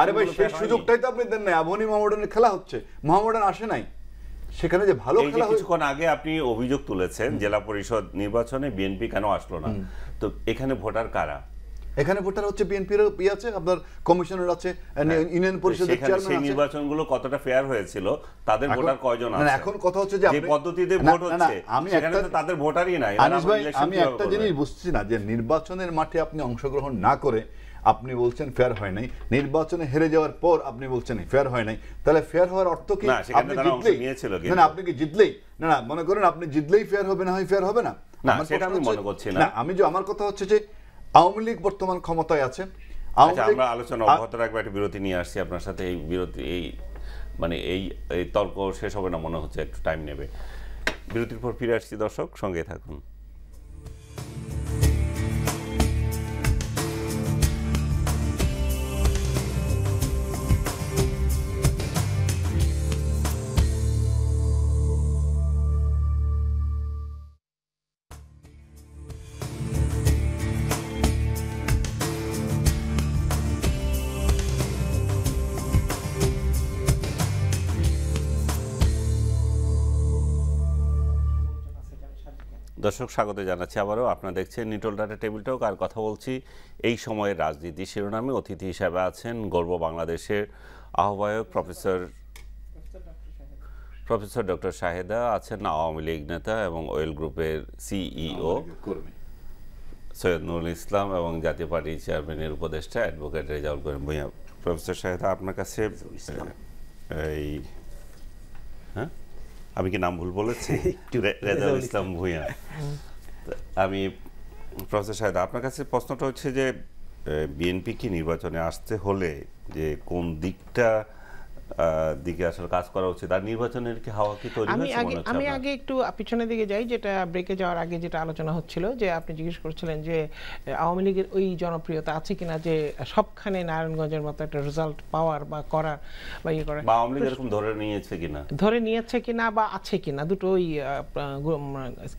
[SPEAKER 3] আরে ভাই সেই সুযোগটাই তো আপনি দেন না। আবনি মোহামেডানের খেলা হচ্ছে, মোহামেডান আসে নাই, সেখানে যে ভালো খেলা।
[SPEAKER 1] কিছুক্ষণ আগে আপনি অভিযোগ তুলেছেন জেলা পরিষদ নির্বাচনে বিএনপি কেন আসলো না, তো এখানে ভোটার কারা?
[SPEAKER 3] এখানে ভোটার হচ্ছে বিএনপির আছে, আপনার কমিশনার আছে, ইউনিয়ন পরিষদের চেয়ারম্যান
[SPEAKER 1] সেই
[SPEAKER 3] আছে।
[SPEAKER 1] নির্বাচনগুলো কতটা ফেয়ার হয়েছিল, তাদের ভোটার কয়জন আছে?
[SPEAKER 3] এখন কথা হচ্ছে যে
[SPEAKER 1] পদ্ধতিতে ভোট হচ্ছে সেখানে তো তাদের ভোটারই নাই।
[SPEAKER 3] আনিস ভাই, আমি একটা জিনিস বুঝছি না যে নির্বাচনের মাঠে আপনি অংশগ্রহণ না করে আপনি বলছেন ফেয়ার হয় নাই, নির্বাচনে হেরে যাওয়ার পর আপনি বলছেন ফেয়ার হয় নাই, তাহলে ফেয়ার হওয়ার অর্থ কি? আপনি জিতলেই না, আপনি কি জিতলেই না, মনে করেন আপনি জিতলেই ফেয়ার হবে, না হয় ফেয়ার হবে না?
[SPEAKER 1] সেটা আমি মনে করছি না।
[SPEAKER 3] আমি যে আমার কথা হচ্ছে যে আওয়ামী লীগ বর্তমান ক্ষমতায় আছে,
[SPEAKER 1] আমরা আলোচনা অব্যাহত রাখবো, একটা বিরতি নিয়ে আসছি আপনার সাথে। এই বিরতি এই তর্ক শেষ হবে না মনে হচ্ছে, একটু টাইম নেবে। বিরতির পর ফিরে আসছি, দর্শক সঙ্গে থাকুন। দর্শক স্বাগত জানাচ্ছি আবারও। আপনারা দেখছেন নিটল ডাটা টেবিল টক, আর কথা বলছি এই সময়ের রাজনীতি শিরোনামে। অতিথি হিসাবে আছেন গর্ব বাংলাদেশের আহ্বায়ক প্রফেসর ডক্টর শাহেদা, আছেন আওয়ামী লীগ নেতা এবং ওয়েল গ্রুপের সিইও সৈয়দ নুরুল ইসলাম, এবং জাতীয় পার্টির চেয়ারম্যানের উপদেষ্টা অ্যাডভোকেট রেজাউল করিম ভূঁইয়া। প্রফেসর শাহেদা, আপনার কাছে এই আমি কি নাম ভুল বলেছি? রেজাউল ইসলাম ভূঁইয়া। আমি প্রফেসর শাহেদ, আপনার কাছে প্রশ্নটা হচ্ছে যে বিএনপি কি নির্বাচনে আসতে হলে যে কোন দিকে আসলে কাজ করা উচিত, আর নির্বাচনের কি হাওয়া কি তৈরি হয়েছে মনে হচ্ছে?
[SPEAKER 2] আমি আগে একটু পিছনের দিকে যাই, যেটা ব্রেকে যাওয়ার আগে যেটা আলোচনা হচ্ছিল, যে আপনি জিজ্ঞেস করছিলেন যে আওয়ামী লীগের ওই জনপ্রিয়তা আছে কিনা যে সবখানে নারায়ণগঞ্জের মতো একটা রেজাল্ট পাওয়ার বা করার বা ইয়ে করার,
[SPEAKER 1] বা আওয়ামী লীগ এরকম ধরে নিয়েছে কিনা বা আছে কিনা, দুটোই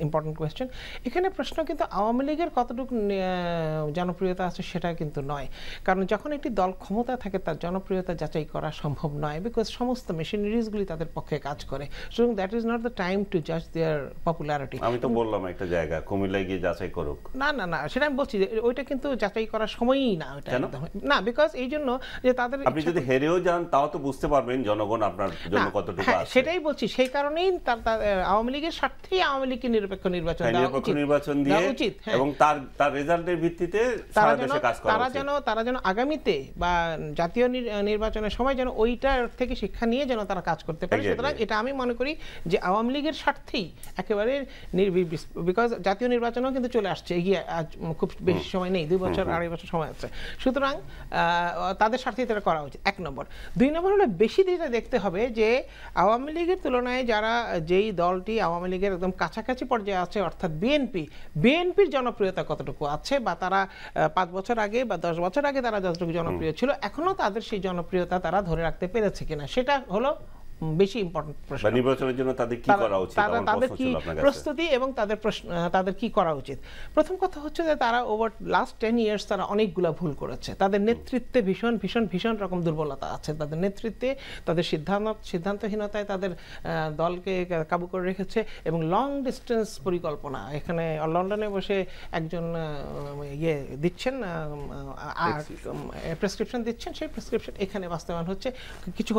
[SPEAKER 1] ইম্পর্টেন্ট কোয়েশ্চেন। এখানে প্রশ্ন কিন্তু আওয়ামী লীগের কতটুকু জনপ্রিয়তা আছে সেটা কিন্তু নয়, কারণ যখন একটি দল ক্ষমতা থাকে তার জনপ্রিয়তা যাচাই করা সম্ভব নয়, বিকজ সমস্ত মেশিনারিজগুলি তাদের পক্ষে কাজ করে। সুতরাং that is not the time to জাজ দেয়ার পপুলারিটি। আমি তো বললাম একটা জায়গা কুমিল্লায় গিয়ে যাচাই করুক,
[SPEAKER 2] না সেটা আমি বলছি যে ওইটা কিন্তু যাচাই করার সময়ই না, ওইটা না, বিকজ এই জন্য যে তাদের,
[SPEAKER 1] আপনি যদি হেরেও যান তাও তো বুঝতে পারবেন জনগণ আপনার জন্য কতটুকু আছে।
[SPEAKER 2] সেটাই বলছি, সেই কারণেই আওয়ামী লীগের স্বার্থেই আওয়ামী লীগকে নিরপেক্ষ নির্বাচন
[SPEAKER 1] দিয়ে এবং তার রেজাল্টের ভিত্তিতে
[SPEAKER 2] তারা যেন আগামীতে বা জাতীয় নির্বাচনের সময় যেন ওইটার থেকে শিক্ষা নিয়ে যেন তারা কাজ করতে পারে। সুতরাং এটা আমি মনে করি যে আওয়ামী লীগের স্বার্থেই একেবারে, বিকজ জাতীয় নির্বাচনও কিন্তু চলে আসছে, এগিয়ে খুব বেশি সময় নেই, 2 বছর 2.5 বছর সময় আছে। সুতরাং তাদের স্বার্থেই তারা করা উচিত, 1 নম্বর। 2 নম্বর হলো বেশি দিকে দেখতে হবে যে আওয়ামী লীগের তুলনায় যেই দলটি আওয়ামী লীগের একদম কাছাকাছি পর্যায়ে আছে, অর্থাৎ বিএনপির জনপ্রিয়তা কতটুকু আছে, বা তারা 5 বছর আগে বা 10 বছর আগে তারা যতটুকু জনপ্রিয় ছিল, এখনো তাদের সেই জনপ্রিয়তা তারা ধরে রাখতে পেরেছে কিনা, সেটা হলো বেশি ইম্পর্টেন্ট প্রশ্ন।
[SPEAKER 1] নির্বাচনের জন্য তাদের কি করা উচিত,
[SPEAKER 2] তাদের কি প্রস্তুতি এবং তাদের কি করা উচিত। প্রথম কথা হচ্ছে যে তারা ওভার লাস্ট 10 ইয়ার্স তারা অনেকগুলো ভুল করেছে। তাদের নেতৃত্বে ভীষণ রকম দুর্বলতা আছে, তাদের নেতৃত্বে, তাদের সিদ্ধান্তহীনতায় তাদের দলকে কাবু করে রেখেছে, এবং লং ডিস্টেন্স পরিকল্পনা। এখানে লন্ডনে বসে একজন দিচ্ছেন, প্রেসক্রিপশন দিচ্ছেন, সেই প্রেসক্রিপশন এখানে বাস্তবায়ন হচ্ছে, কিছু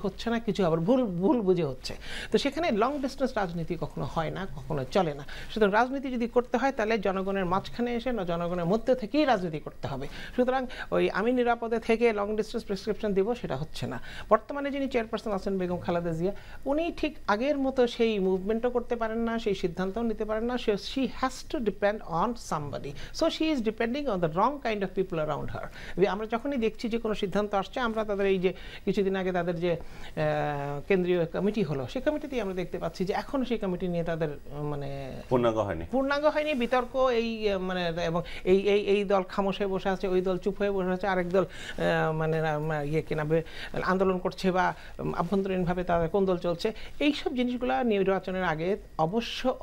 [SPEAKER 2] হচ্ছে না, কিছু আবার ভুল বুঝে হচ্ছে। তো সেখানে লং ডিস্টেন্স রাজনীতি কখনো হয় না, কখনো চলে না। সুতরাং রাজনীতি যদি করতে হয় তাহলে জনগণের মাঝখানে এসে না, জনগণের মধ্যে থেকেই রাজনীতি করতে হবে। সুতরাং ওই আমি নিরাপদে থেকে লং ডিস্টেন্স প্রেসক্রিপশন দিব, সেটা হচ্ছে না। বর্তমানে যিনি চেয়ারপারসন আছেন বেগম খালেদা জিয়া, উনি ঠিক আগের মতো সেই মুভমেন্টও করতে পারেন না, সেই সিদ্ধান্তও নিতে পারেন না। She has to depend on somebody, so she is depending on the wrong kind of people around হার। আমরা যখনই দেখছি যে কোনো সিদ্ধান্ত আসছে, আমরা তাদের এই যে কিছুদিন আগে তাদের যে কেন্দ্রীয় কমিটি হলো, সেই কমিটিতেই আমরা দেখতে পাচ্ছি যে এখনো সেই কমিটি নিয়ে তাদের মানে পূর্ণাঙ্গ হয়নি, বিতর্ক এবং এই দল খামোশ হয়ে বসে আছে, ওই দল চুপ হয়ে বসে আছে, আরেক দল আন্দোলন করছে বা আভ্যন্তরীণভাবে তাদের কোন্দল চলছে। এইসব জিনিসগুলো নির্বাচনের আগে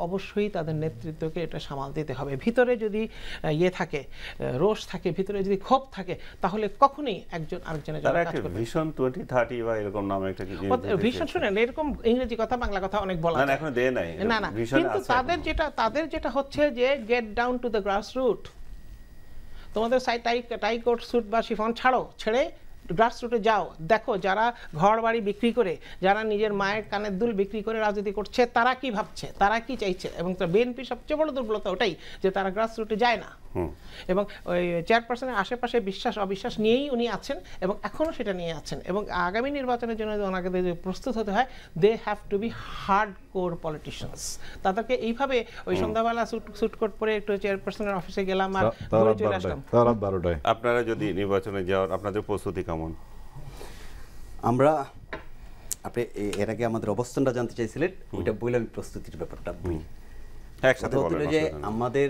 [SPEAKER 2] অবশ্যই তাদের নেতৃত্বকে এটা সামাল দিতে হবে। ভিতরে যদি থাকে, রোষ থাকে, ভিতরে যদি ক্ষোভ থাকে, তাহলে কখনোই একজন আরেকজনের জন্য কাজ করবে।
[SPEAKER 1] ভিশন 2030 বা এরকম নামে একটা
[SPEAKER 2] ভিশন, শুনেন, এরকম ইংরেজি কথা বাংলা কথা অনেক বলা যায়,
[SPEAKER 1] এখনো দেয় নাই
[SPEAKER 2] না, কিন্তু তাদের যেটা হচ্ছে যে get down to the grass root. তোমাদের টাই কোট স্যুট বা শিফন ছেড়ে গ্রাসরুটে যাও, দেখো যারা ঘর বাড়ি বিক্রি করে, যারা নিজের মায়ের কানের দুল বিক্রি করে রাজনীতি করছে, তারা কি ভাবছে, তারা কি চাইছে। এবং বিএনপি সবচেয়ে বড় দুর্বলতা ওটাই যে তারা গ্রাসরুটে যায় না, এবং ওই চেয়ারপারসনের আশেপাশে বিশ্বাস অবিশ্বাস নিয়েই উনি আছেন এবং এখনও সেটা নিয়ে আছেন। এবং আগামী নির্বাচনের জন্য ওনাকে প্রস্তুত হতে হয়, they have to be hard core politicians. তাদেরকে এইভাবে ওই সন্ধ্যাবেলা স্যুট কোট পরে একটু চেয়ারপারসনের অফিসে গেলাম আর ঘুরে চলে আসলাম।
[SPEAKER 1] আপনারা যদি নির্বাচনে যাওয়ার আপনাদের প্রস্তুতি কেমন?
[SPEAKER 4] আমরা, আপনি এর আগে আমাদের অবস্থানটা জানতে চাইছিলেন, ওইটা বলে আমি প্রস্তুতির ব্যাপারটা বলি। যে আমাদের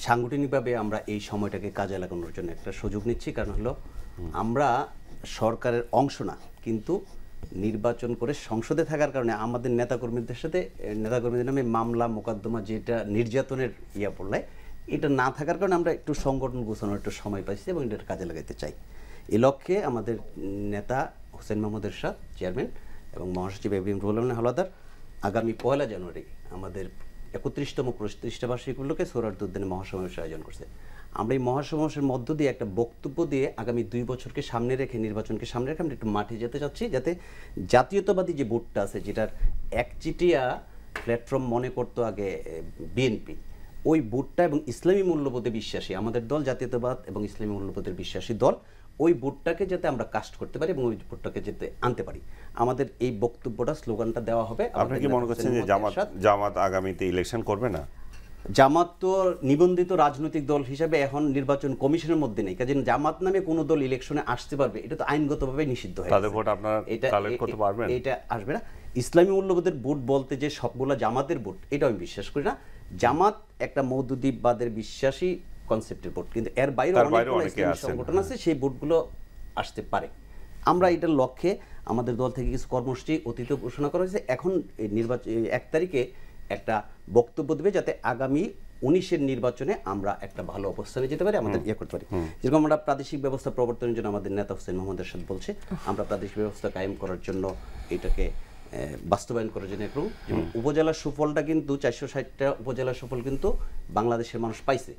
[SPEAKER 4] সাংগঠনিকভাবে আমরা এই সময়টাকে কাজে লাগানোর জন্য একটা সুযোগ নিচ্ছি, কারণ হলো আমরা সরকারের অংশ না, কিন্তু নির্বাচন করে সংসদে থাকার কারণে আমাদের নেতাকর্মীদের নামে মামলা মোকদ্দমা যেটা নির্যাতনের পড়লে, এটা না থাকার কারণে আমরা একটু সংগঠন গোছানোর একটু সময় পাইছি এবং এটা কাজে লাগাইতে চাই। এই লক্ষ্যে আমাদের নেতা হোসেন মোহাম্মদ এরশাদ চেয়ারম্যান এবং মহাসচিব এবিএম রুহুল আমিন হাওলাদার আগামী 1 জানুয়ারি আমাদের 31তম প্রতিষ্ঠাবার্ষিকী উপলক্ষে সোহরাওয়ার্দী উদ্যানে মহাসমাবেশের আয়োজন করছে। আমরা এই মহাসমাবেশের মধ্য দিয়ে একটা বক্তব্য দিয়ে আগামী 2 বছরকে সামনে রেখে, নির্বাচনকে সামনে রেখে আমরা একটু মাঠে যেতে চাচ্ছি, যাতে জাতীয়তাবাদী যে ভোটটা আছে, যেটার একচিটিয়া প্ল্যাটফর্ম মনে করতো আগে বিএনপি, ওই ভোটটা এবং ইসলামী মূল্যবোধে বিশ্বাসী আমাদের দল, জাতীয়তাবাদ এবং ইসলামী মূল্যবোধের বিশ্বাসী দল, ওই ভোটটাকে যাতে আমরা কাস্ট করতে পারি এবং ওই ভোটটাকে যাতে আনতে পারি, আমাদের এই বক্তব্যটা, স্লোগানটা দেওয়া হবে।
[SPEAKER 1] আপনি কি মনে করছেন যে জামাত আগামীতে ইলেকশন করবে না?
[SPEAKER 4] জামাত তো নিবন্ধিত রাজনৈতিক দল হিসেবে এখন নির্বাচন কমিশনের মধ্যে নেই, কাজে জামাত নামে কোনো দল ইলেকশনে আসতে পারবে এটা তো আইনগতভাবে নিষিদ্ধ হয়ে গেছে। এটা আসবে না। ইসলামী মূল্যবোধের ভোট বলতে যে সবগুলো জামাতের ভোট, এটা আমি বিশ্বাস করি না। জামাত একটা মওদুদিবাদের বিশ্বাসী কনসেপ্টের ভোট, কিন্তু এর বাইরে অনেক সংগঠন আছে, সেই ভোটগুলো আসতে পারে। আমরা এটার লক্ষ্যে আমাদের দল থেকে কিছু কর্মসূচি অতীতে ঘোষণা করা হয়েছে। এখন নির্বাচন 1 তারিখে একটা বক্তব্য দেবে, যাতে আগামী 19-এর নির্বাচনে আমরা একটা ভালো অবস্থানে যেতে পারি, আমাদের করতে পারি। যেরকম আমরা প্রাদেশিক ব্যবস্থা প্রবর্তনের জন্য আমাদের নেতা হোসেন মোহাম্মদ এরশাদ বলছে, আমরা প্রাদেশিক ব্যবস্থা কায়েম করার জন্য এটাকে বাস্তবায়ন করার জন্য এবং উপজেলার সুফলটা কিন্তু 460টা উপজেলার সুফল কিন্তু বাংলাদেশের মানুষ পাইছে,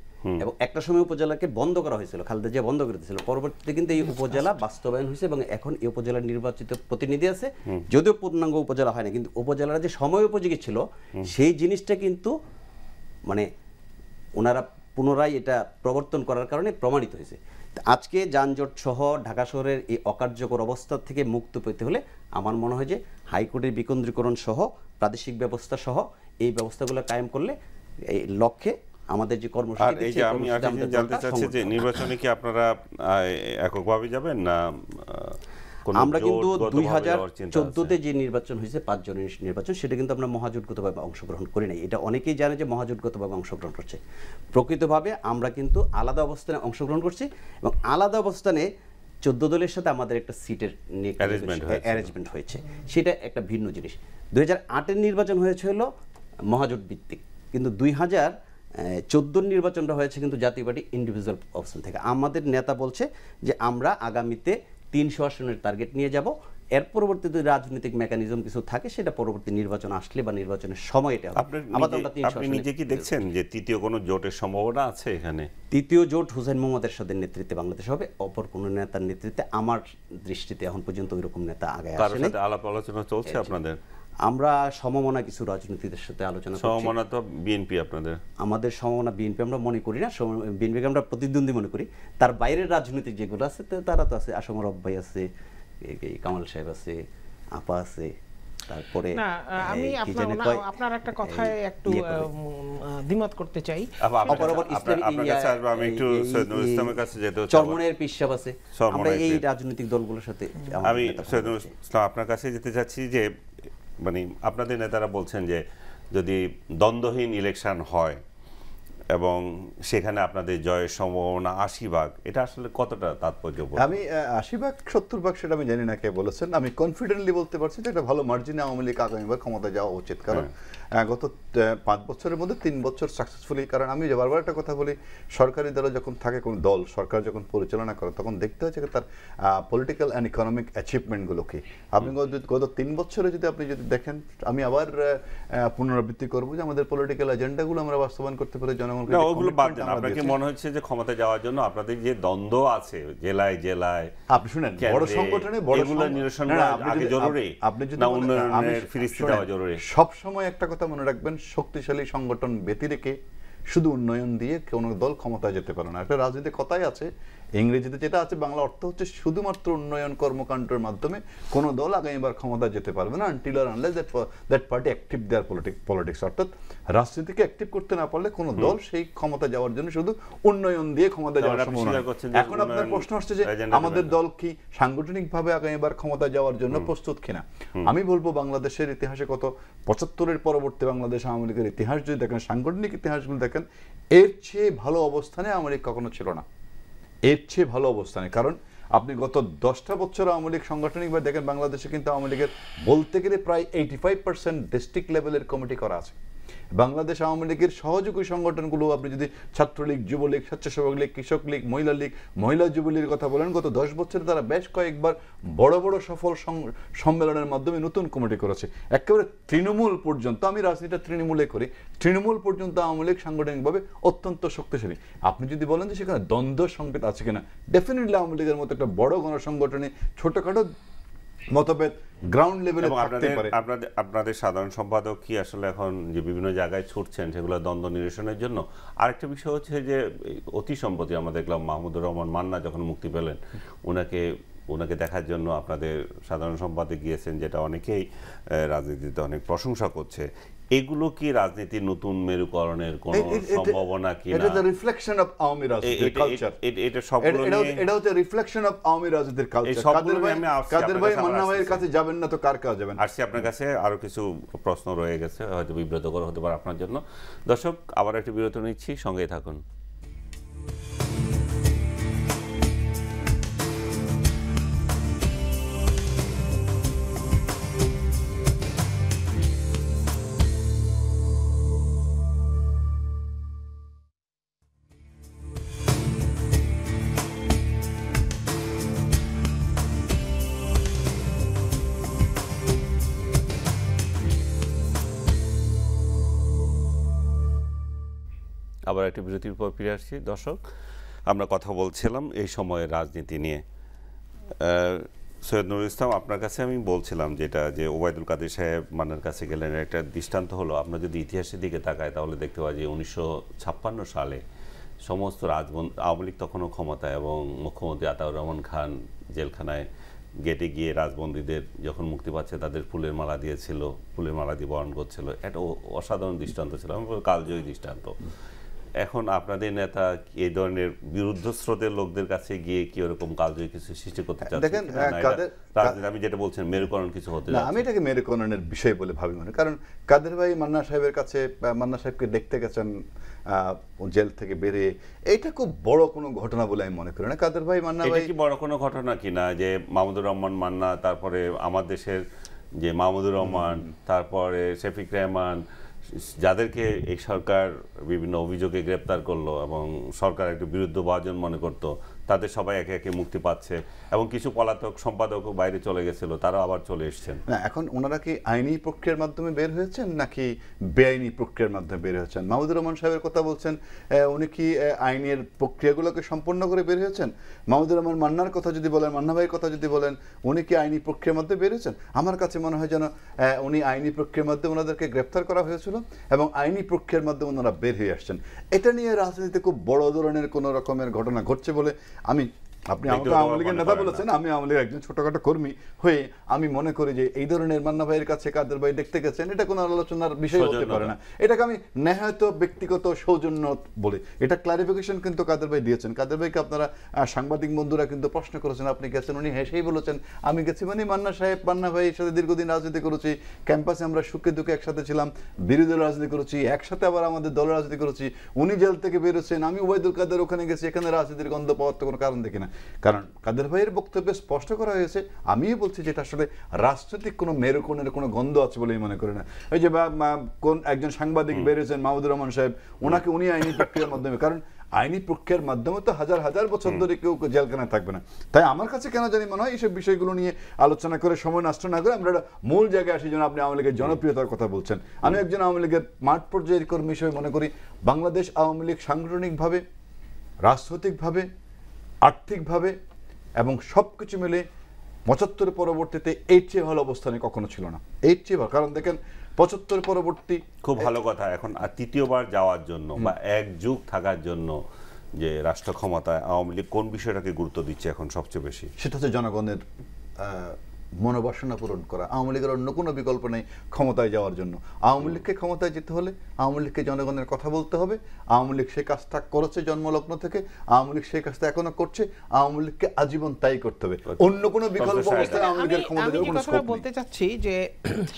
[SPEAKER 4] এবং একটা সময় উপজেলাকে বন্ধ করা হয়েছিল, খালেদা জিয়া বন্ধ করে দিয়েছিল। পরবর্তীতে কিন্তু এই উপজেলা বাস্তবায়ন হয়েছে এবং এখন এই উপজেলার নির্বাচিত প্রতিনিধি আছে, যদিও পূর্ণাঙ্গ উপজেলা হয় না, কিন্তু উপজেলার যে সময় উপযোগী ছিল সেই জিনিসটা কিন্তু মানে ওনারা পুনরায় এটা প্রবর্তন করার কারণে প্রমাণিত হয়েছে। আজকে যানজট সহ ঢাকা শহরের এই অকার্যকর অবস্থা থেকে মুক্ত পেতে হলে আমার মনে হয় যে হাইকোর্টের বিকেন্দ্রীকরণ সহ প্রাদেশিক ব্যবস্থা সহ এই ব্যবস্থাগুলো কায়েম করলে এই লক্ষ্যে আমাদের যে কর্মসূচি,
[SPEAKER 1] এই যে আমি জানতে চাচ্ছি যে নির্বাচনে কি আপনারা এককভাবে যাবেন না?
[SPEAKER 4] আমরা কিন্তু 2014-তে যে নির্বাচন হয়েছে 5 জনের নির্বাচন, সেটা কিন্তু আমরা মহাজোটগতভাবে অংশগ্রহণ করি নাই। এটা অনেকেই জানে যে মহাজোটগতভাবে অংশগ্রহণ করছে। প্রকৃতভাবে আমরা কিন্তু আলাদা অবস্থানে অংশগ্রহণ করছি এবং আলাদা অবস্থানে 14 দলের সাথে আমাদের একটা সিটের অ্যারেঞ্জমেন্ট হয়েছে, সেটা একটা ভিন্ন জিনিস। 2008-এর নির্বাচন হয়েছে হলো মহাজোট ভিত্তিক, কিন্তু 2014 নির্বাচনটা হয়েছে কিন্তু জাতীয় পার্টি ইন্ডিভিজুয়াল অবস্থান থেকে। আমাদের নেতা বলছে যে আমরা আগামীতে 300 আসনের টার্গেট নিয়ে যাব, এর পরবর্তীতে রাজনৈতিক মেকানিজম কিছু থাকে সেটা পরবর্তী নির্বাচন আসলে বা নির্বাচনের সময় এটা
[SPEAKER 1] আপনি নিজে কি দেখছেন যে তৃতীয় কোনো জোটের সম্ভাবনা আছে এখানে?
[SPEAKER 4] তৃতীয় জোট হোসেন মোহাম্মদ এরশাদের নেতৃত্বে বাংলাদেশ হবে, অপর কোন নেতার নেতৃত্বে আমার দৃষ্টিতে এখন পর্যন্ত ওইরকম নেতা আগে আসেনি।
[SPEAKER 1] আলাপ আলোচনা চলছে আপনাদের?
[SPEAKER 4] আমরা সমমনা কিছু রাজনীতিদের সাথে আলোচনা করছি।
[SPEAKER 1] সমমনা তো বিএনপি আপনাদের?
[SPEAKER 4] আমাদের সমমনা বিএনপি আমরা মনে করি না, বিএনপিকে আমরা প্রতিদ্বন্দ্বী মনে করি। তার বাইরের রাজনীতিক যেগুলো আছে তারা তো আছে, আসমর ভাই আছে, কামাল সাহেব আছে, আপা আছে, তারপরে
[SPEAKER 2] আমি আপনার একটা কথায় একটু দ্বিমত করতে চাই।
[SPEAKER 1] আমি একটু সৈয়দুল ইসলামের কাছে যেতে হচ্ছে,
[SPEAKER 4] চরমনের পিসাব আছে, আমরা এই রাজনৈতিক দলগুলোর সাথে
[SPEAKER 1] আমি সৈয়দুল ইসলাম আপনার কাছে যেতে চাচ্ছি যে মানে আপনাদের নেতারা বলছেন যে যদি দ্বন্দ্বহীন ইলেকশন হয় এবং সেখানে আপনাদের জয়ের সম্ভাবনা 80 ভাগ, এটা আসলে কতটা তাৎপর্যপূর্ণ?
[SPEAKER 3] আমি 80 ভাগ 70 ভাগ সেটা আমি জানি না কে বলেছেন, আমি কনফিডেন্টলি বলতে পারছি যে একটা ভালো মার্জিনে আওয়ামী লীগ আগামীবার ক্ষমতায় যাওয়া উচিত। কারণ গত 5 বছরের মধ্যে 3 বছর সাকসেসফুলি, কারণ আমি যে বারবার একটা কথা বলি, সরকারি দলে যখন থাকে কোনো দল, সরকার যখন পরিচালনা করে তখন দেখতে হচ্ছে তার পলিটিক্যাল অ্যান্ড ইকোনমিক অ্যাচিভমেন্টগুলো কি। আপনি গত 3 বছরে আপনি যদি দেখেন, আমি আবার পুনরাবৃত্তি করবো যে আমাদের পলিটিক্যাল এজেন্ডাগুলো আমরা বাস্তবায়ন করতে পারি, জনগণ এমনকি
[SPEAKER 1] না,
[SPEAKER 3] যে
[SPEAKER 1] ওগুলো বাদ
[SPEAKER 3] commitment
[SPEAKER 1] দেন।
[SPEAKER 3] আমরা
[SPEAKER 1] আপনাকে
[SPEAKER 3] দিয়েছি।
[SPEAKER 1] মনে হচ্ছে যে ক্ষমতা যাওয়ার জন্য আপনাদের যে দ্বন্দ্ব আছে জেলায় জেলায়,
[SPEAKER 3] আপনি শুনেন বড় সংগঠনে বড়
[SPEAKER 1] এগুলো নিরসন
[SPEAKER 3] না,
[SPEAKER 1] করা
[SPEAKER 3] আপনি
[SPEAKER 1] আগে
[SPEAKER 3] যদি-
[SPEAKER 1] জরুরি,
[SPEAKER 3] আপনি যদি
[SPEAKER 1] না
[SPEAKER 3] বলেন, আমি
[SPEAKER 1] উন্নয়নের ফিরিস্তি
[SPEAKER 3] শুনেন,
[SPEAKER 1] দেওয়া জরুরি?
[SPEAKER 3] সব সময় একটা কথা মনে রাখবেন, শক্তিশালী সংগঠন ব্যতি রেখে শুধু উন্নয়ন দিয়ে কোনো দল ক্ষমতায় যেতে পারে না। একটা রাজনীতি কথাই আছে, ইংরেজিতে যেটা আছে, বাংলা অর্থ হচ্ছে শুধুমাত্র উন্নয়ন কর্মকাণ্ডের মাধ্যমে কোনো দল আগামীবার ক্ষমতায় যেতে পারবে না, আনটিল আর unless that party active their politics. অর্থাৎ রাজনীতিকে অ্যাক্টিভ করতে না পারলে কোনো দল সেই ক্ষমতা যাওয়ার জন্য শুধু উন্নয়ন দিয়ে ক্ষমতা যাওয়ার
[SPEAKER 1] আপনি
[SPEAKER 3] সম্ভাবনা
[SPEAKER 1] স্বীকার
[SPEAKER 3] নেই।
[SPEAKER 1] করছেন যে
[SPEAKER 3] এখন আপনার
[SPEAKER 1] উন্নয়ন
[SPEAKER 3] প্রশ্ন আসছে যে
[SPEAKER 1] এজেন্ডা
[SPEAKER 3] আমাদের
[SPEAKER 1] দেবেন না।
[SPEAKER 3] দল কি সাংগঠনিকভাবে আগামীবার ক্ষমতা যাওয়ার জন্য প্রস্তুত কিনা। আমি বলবো বাংলাদেশের ইতিহাসে কত 75-এর পরবর্তী বাংলাদেশ আওয়ামী লীগের ইতিহাস যদি দেখেন, সাংগঠনিক ইতিহাসগুলো দেখেন, এর চেয়ে ভালো অবস্থানে আওয়ামী লীগ কখনো ছিল না, এর চেয়ে ভালো অবস্থানে। কারণ আপনি গত 10টা বছর আওয়ামী লীগ সাংগঠনিকভাবে দেখেন, বাংলাদেশে কিন্তু আওয়ামী লীগের বলতে গেলে প্রায় 85% ডিস্ট্রিক্ট লেভেলের কমিটি করা আছে। বাংলাদেশ আওয়ামী লীগের সহযোগী সংগঠনগুলো আপনি যদি ছাত্রলীগ, যুবলীগ, স্বেচ্ছাসেবক লীগ, কৃষক লীগ, মহিলা লীগ, মহিলা যুবলীগের কথা বলেন, গত 10 বছরে তারা বেশ কয়েকবার বড় বড় সফল সম্মেলনের মাধ্যমে নতুন কমিটি করেছে। একেবারে তৃণমূল পর্যন্ত, আমি রাজনীতিটা তৃণমূলে করি, তৃণমূল পর্যন্ত আওয়ামী লীগ সাংগঠনিকভাবে অত্যন্ত শক্তিশালী। আপনি যদি বলেন যে সেখানে দ্বন্দ্ব সংকেত আছে কিনা, ডেফিনেটলি আওয়ামী লীগের মতো একটা বড় গণসংগঠনে ছোটখাটো মতভেদ গ্রাউন্ড লেভেলে থাকতে পারে।
[SPEAKER 1] আপনাদের সাধারণ সম্পাদক কি আসলে এখন যে বিভিন্ন জায়গায় ছুটছেন সেগুলো দ্বন্দ্ব নিরসনের জন্য? আরেকটা বিষয় হচ্ছে যে অতি সম্প্রতি আমরা দেখলাম মাহমুদুর রহমান মান্না যখন মুক্তি পেলেন, ওনাকে দেখার জন্য আপনাদের সাধারণ সম্পাদক গিয়েছেন, যেটা অনেকেই রাজনীতিতে অনেক প্রশংসা করছে। এগুলো কি রাজনীতির নতুন মেরুকরণের কোন সম্ভাবনা কি না?
[SPEAKER 3] এটা দ্য রিফ্লেকশন অফ আওয়ামী রাজনীতির কালচার।
[SPEAKER 1] এটা সবগুলো নিয়ে,
[SPEAKER 3] এটা হচ্ছে রিফ্লেকশন অফ আওয়ামী রাজনীতির কালচার। কাদের ভাই মান্না ভাইয়ের কাছে যাবেন না তো কার কাছে যাবেন?
[SPEAKER 1] আসছি আপনার কাছে, আরো কিছু প্রশ্ন রয়ে গেছে, হয়তো বিব্রতকর হতে পারে আপনার জন্য। দর্শক, আবার একটি বিরতি নিচ্ছি, সঙ্গেই থাকুন। আবার একটি বিরতির পর ফিরে আসছি। দর্শক, আমরা কথা বলছিলাম এই সময়ের রাজনীতি নিয়ে। সৈয়দ নুরুল ইসলাম, আপনার কাছে আমি বলছিলাম যেটা, যে ওবায়দুল কাদের সাহেব মান্নার কাছে গেলেন, একটা দৃষ্টান্ত হলো, আমরা যদি ইতিহাসের দিকে তাকাই তাহলে দেখতে পাই যে 1956 সালে সমস্ত আওয়ামী লীগ তখনও ক্ষমতায়, এবং মুখ্যমন্ত্রী আতাউর রহমান খান জেলখানায় গেটে গিয়ে রাজবন্দীদের যখন মুক্তি পাচ্ছে তাদের ফুলের মালা দিয়েছিল, ফুলের মালা দিয়ে বরণ করছিল। একটা অসাধারণ দৃষ্টান্ত ছিল, আমি বলবো কালজয়ী দৃষ্টান্ত। এখন আপনাদের নেতা এই ধরনের বিরুদ্ধ স্রোতের লোকদের কাছে গিয়ে কি ওরকম কালজয়ী কিছু সৃষ্টি করতে চাচ্ছেন?
[SPEAKER 3] দেখেন,
[SPEAKER 1] আমি যেটা বলছেন মেরুকরণ কিছু হতে
[SPEAKER 3] না, আমি এটাকে মেরুকরণের বিষয় বলে ভাবি মনে। কারণ কাদের ভাই মান্না সাহেবের কাছে, মান্না সাহেবকে দেখতে গেছেন জেল থেকে বেরিয়ে, এইটা খুব বড় কোনো ঘটনা বলে আমি মনে করি না। কাদের ভাই মান্না ভাই
[SPEAKER 1] কি বড় কোনো ঘটনা কিনা যে মাহমুদুর রহমান মান্না, তারপরে আমার দেশের যে মাহমুদুর রহমান, তারপরে শফিক রেহমান, যাদেরকে এই সরকার বিভিন্ন অভিযোগে গ্রেপ্তার করলো এবং সরকার একটু বিরুদ্ধভাজন মনে করতো, তাদের সবাই একে একে মুক্তি পাচ্ছে, এবং কিছু পলাতক সম্পাদকও বাইরে চলে গেছিল, তারাও আবার চলে এসছেন।
[SPEAKER 3] না, এখন ওনারা কি আইনি প্রক্রিয়ার মাধ্যমে বের হয়েছেন নাকি বেআইনি প্রক্রিয়ার মাধ্যমে বের হয়েছেন? মাহমুদুর রহমান সাহেবের কথা বলছেন, উনি কি আইনের প্রক্রিয়াগুলোকে সম্পন্ন করে বের হয়েছেন? মাহমুদুর রহমান মান্নার কথা যদি বলেন, মান্না ভাইয়ের কথা যদি বলেন, উনি কি আইনি প্রক্রিয়ার মধ্যে বের হয়েছেন? আমার কাছে মনে হয় যেন উনি আইনি প্রক্রিয়ার মাধ্যমে ওনাদেরকে গ্রেপ্তার করা হয়েছিল এবং আইনি প্রক্রিয়ার মাধ্যমে ওনারা বের হয়ে আসছেন। এটা নিয়ে রাজনীতিতে খুব বড় ধরনের কোনো রকমের ঘটনা ঘটছে বলে আপনি আমাকে আওয়ামী লীগের নেতা বলেছেন, আমি আওয়ামী লীগের একজন ছোটখাটো কর্মী হয়ে আমি মনে করি যে এই ধরনের মান্না ভাইয়ের কাছে কাদের ভাই দেখতে গেছেন, এটা কোনো আলোচনার বিষয় হতে পারে না। এটাকে আমি নেহায়ত ব্যক্তিগত সৌজন্য বলে, এটা ক্লারিফিকেশন কিন্তু কাদের ভাই দিয়েছেন। কাদের ভাইকে আপনারা সাংবাদিক বন্ধুরা কিন্তু প্রশ্ন করেছেন, আপনি গেছেন, উনি হেসেই বলেছেন আমি গেছি, মানে মান্না সাহেব, মান্না ভাইয়ের সাথে দীর্ঘদিন রাজনীতি করেছি, ক্যাম্পাসে আমরা সুখে দুঃখে একসাথে ছিলাম, বিরোধী দল রাজনীতি করেছি, একসাথে আবার আমাদের দলের রাজনীতি করেছি। উনি জেল থেকে বেরোচ্ছেন, আমি ওবায়দুল কাদের ওখানে গেছি, এখানে রাজনীতির গন্ধ পাওয়ার তো কোনো কারণ দেখি না। কারণ কাদের ভাইয়ের বক্তব্যে স্পষ্ট করা হয়েছে, আমিও বলছি যেটা আসলে রাজনৈতিক কোনো মেরুকরণের কোনো গন্ধ আছে বলে মনে করি না। ওই যে কোন একজন সাংবাদিক বেরিয়েছেন মাহমুদুর রহমান সাহেব, উনি আইনি প্রক্রিয়ার মাধ্যমে, কারণ আইনি প্রক্রিয়ার মাধ্যমে তো হাজার হাজার বছর ধরে কেউ জেলখানায় থাকবে না। তাই আমার কাছে কেন জানি মনে হয় এইসব বিষয়গুলো নিয়ে আলোচনা করে সময় নষ্ট না করে আমরা একটা মূল জায়গায় আসি। যেন আপনি আওয়ামী লীগের জনপ্রিয়তার কথা বলছেন, আমি একজন আওয়ামী লীগের মাঠ পর্যায়ের কর্মী হিসেবে মনে করি বাংলাদেশ আওয়ামী লীগ সাংগঠনিকভাবে, রাজনৈতিকভাবে, আর্থিকভাবে এবং সবকিছু মিলে ৭৫ পরবর্তীতে এর চেয়ে ভালো অবস্থানে কখনো ছিল না। এর চেয়ে ভালো, কারণ দেখেন ৭৫ পরবর্তী
[SPEAKER 1] খুব ভালো কথা। এখন আর তৃতীয়বার যাওয়ার জন্য বা এক যুগ থাকার জন্য যে রাষ্ট্র ক্ষমতায় আওয়ামী লীগ কোন বিষয়টাকে গুরুত্ব দিচ্ছে এখন সবচেয়ে বেশি?
[SPEAKER 3] সেটা হচ্ছে জনগণের মনোবাসনা পূরণ করা। আওয়ামী লীগের অন্য কোনো বিকল্প নেই ক্ষমতায় যাওয়ার জন্য। আওয়ামী লীগকে ক্ষমতায় যেতে হলে আওয়ামী লীগকে জনগণের কথা বলতে হবে। আওয়ামী লীগ সেই কাজটা করেছে জন্মলগ্ন থেকে, আওয়ামী লীগ সেই কাজটা এখনো করছে, আওয়ামী লীগকে আজীবন তাই করতে হবে। অন্য কোনো বিকল্প অবস্থায় আওয়ামী লীগের ক্ষমতা যাওয়ার কোনো স্কোপ নেই।
[SPEAKER 2] বলতে চাচ্ছি যে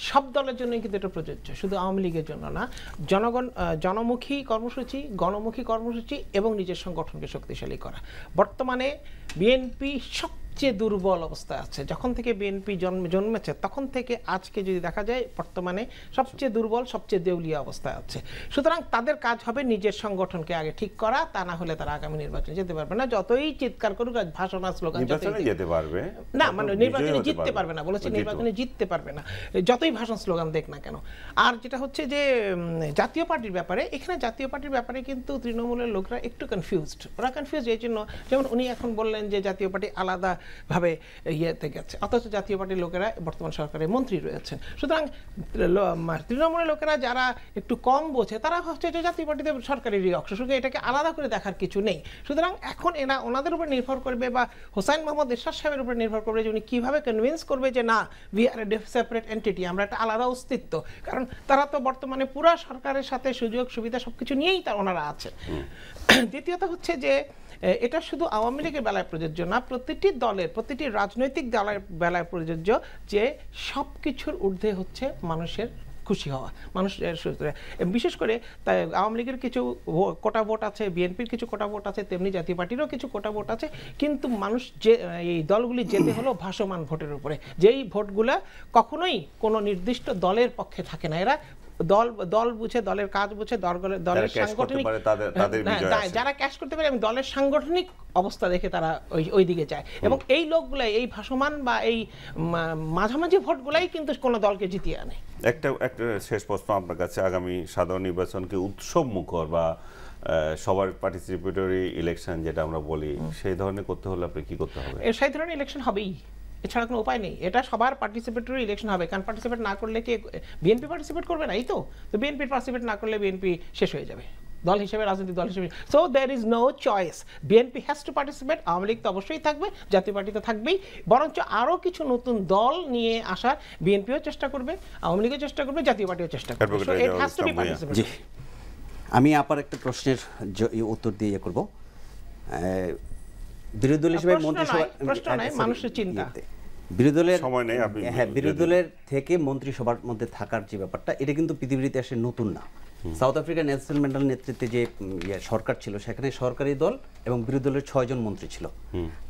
[SPEAKER 2] সব দলের জন্যই কিন্তু এটা প্রযোজ্য, শুধু আওয়ামী লীগের জন্য না। জনগণ জনমুখী কর্মসূচি, গণমুখী কর্মসূচি এবং নিজের সংগঠনকে শক্তিশালী করা। বর্তমানে বিএনপি সবচেয়ে দুর্বল অবস্থায় আছে। যখন থেকে বিএনপি জন্মেছে তখন থেকে আজকে যদি দেখা যায় বর্তমানে সবচেয়ে দুর্বল, সবচেয়ে দেউলিয়া অবস্থায় আছে। সুতরাং তাদের কাজ হবে নিজের সংগঠনকে আগে ঠিক করা, তা না হলে তারা আগামী নির্বাচনে যেতে পারবে না। যতই চিৎকার করুক, ভাষণ আর স্লোগান
[SPEAKER 1] যেতে পারবে
[SPEAKER 2] না, মানে নির্বাচনে জিততে পারবে না, বলেছে নির্বাচনে জিততে পারবে না যতই ভাষণ স্লোগান দেখ না কেন। আর যেটা হচ্ছে যে জাতীয় পার্টির ব্যাপারে, এখানে জাতীয় পার্টির ব্যাপারে কিন্তু তৃণমূলের লোকরা একটু কনফিউজড। ওরা কনফিউজ এই জন্য, যেমন উনি এখন বললেন যে জাতীয় পার্টি আলাদা ভাবে ইয়েতে গেছে, অথচ জাতীয় পার্টির লোকেরা বর্তমান সরকারের মন্ত্রী রয়েছেন। সুতরাং তৃণমূলের লোকেরা যারা একটু কম বোঝে তারা হচ্ছে যে জাতীয় পার্টিতে সরকারেরই অংশ, সুতরাং এটাকে আলাদা করে দেখার কিছু নেই। সুতরাং এখন এরা ওনাদের উপর নির্ভর করবে বা হোসাইন মোহাম্মদ এরশাদ সাহেবের উপর নির্ভর করবে যে উনি কীভাবে কনভিন্স করবে যে না, we are a separate entity, আমরা একটা আলাদা অস্তিত্ব। কারণ তারা তো বর্তমানে পুরো সরকারের সাথে সুযোগ সুবিধা সবকিছু নিয়েই ওনারা আছে। দ্বিতীয়ত হচ্ছে যে এটা শুধু আওয়ামী লীগের বেলায় প্রযোজ্য না, প্রতিটি দলের, প্রতিটি রাজনৈতিক দলের বেলায় প্রযোজ্য যে সব কিছুর ঊর্ধ্বে হচ্ছে মানুষের খুশি হওয়া, মানুষের বিশেষ করে তাই আওয়ামী লীগের কিছু কোটা ভোট আছে, বিএনপির কিছু কোটা ভোট আছে, তেমনি জাতীয় পার্টিরও কিছু কোটা ভোট আছে। কিন্তু মানুষ যে এই দলগুলি যেতে হলো ভাসমান ভোটের উপরে, যেই ভোটগুলা কখনোই কোনো নির্দিষ্ট দলের পক্ষে থাকে না। এরা দল বুঝে, দলের কাজ বুঝে, দলের সাংগঠনিক, যারা ক্যাশ করতে পারে এবং দলের সাংগঠনিক অবস্থা দেখে তারা ওই দিকে যায়। এবং এই লোকগুলাই, এই ভাসমান বা এই মাঝামাঝি ভোটগুলাই কিন্তু কোনো দলকে জিতিয়ে আনে।
[SPEAKER 1] একটা শেষ প্রশ্ন আপনার কাছে, আগামী সাধারণ নির্বাচনকে উৎসব মুখর বা সবার পার্টিসিপেটরি ইলেকশন যেটা আমরা বলি, সেই ধরনের করতে হলে আপনি কি করতে হবে?
[SPEAKER 2] সেই ধরনের ইলেকশন হবেই, এছাড়া কোনো উপায় নেই। এটা সবার পার্টিসিপেটরি ইলেকশন হবে, কারণ পার্টিসিপেট না করলে কি বিএনপি পার্টিসিপেট করবে না? এই তো বিএনপি পার্টিসিপেট না করলে বিএনপি শেষ হয়ে যাবে দল হিসেবে, রাজনৈতিক দল হিসেবে। So there is no choice, BNP has to participate. Awami League তো অবশ্যই থাকবে, জাতীয় পার্টি তো থাকবেই, বরঞ্চ আরও কিছু নতুন দল নিয়ে আসার বিএনপিও চেষ্টা করবে, আওয়ামী লীগও চেষ্টা করবে, জাতীয় পার্টিও চেষ্টা করবে। So it has to be participate.
[SPEAKER 4] আমি আবার একটা প্রশ্নের উত্তর দিয়ে করব। বিরোধী দল হিসেবে মন্ত্রিসভা,
[SPEAKER 2] প্রশ্ন নয়, মানুষের চিন্তা।
[SPEAKER 4] বিরোধী দলের থেকে মন্ত্রিসভার মধ্যে থাকার যে ব্যাপারটা, এটা কিন্তু পৃথিবীর ইতিহাসে নতুন না। সাউথ আফ্রিকার নেলসন ম্যান্ডেলার নেতৃত্বে যে সরকার ছিল, সেখানে সরকারি দল এবং বিরোধী দলের 6 জন মন্ত্রী ছিল।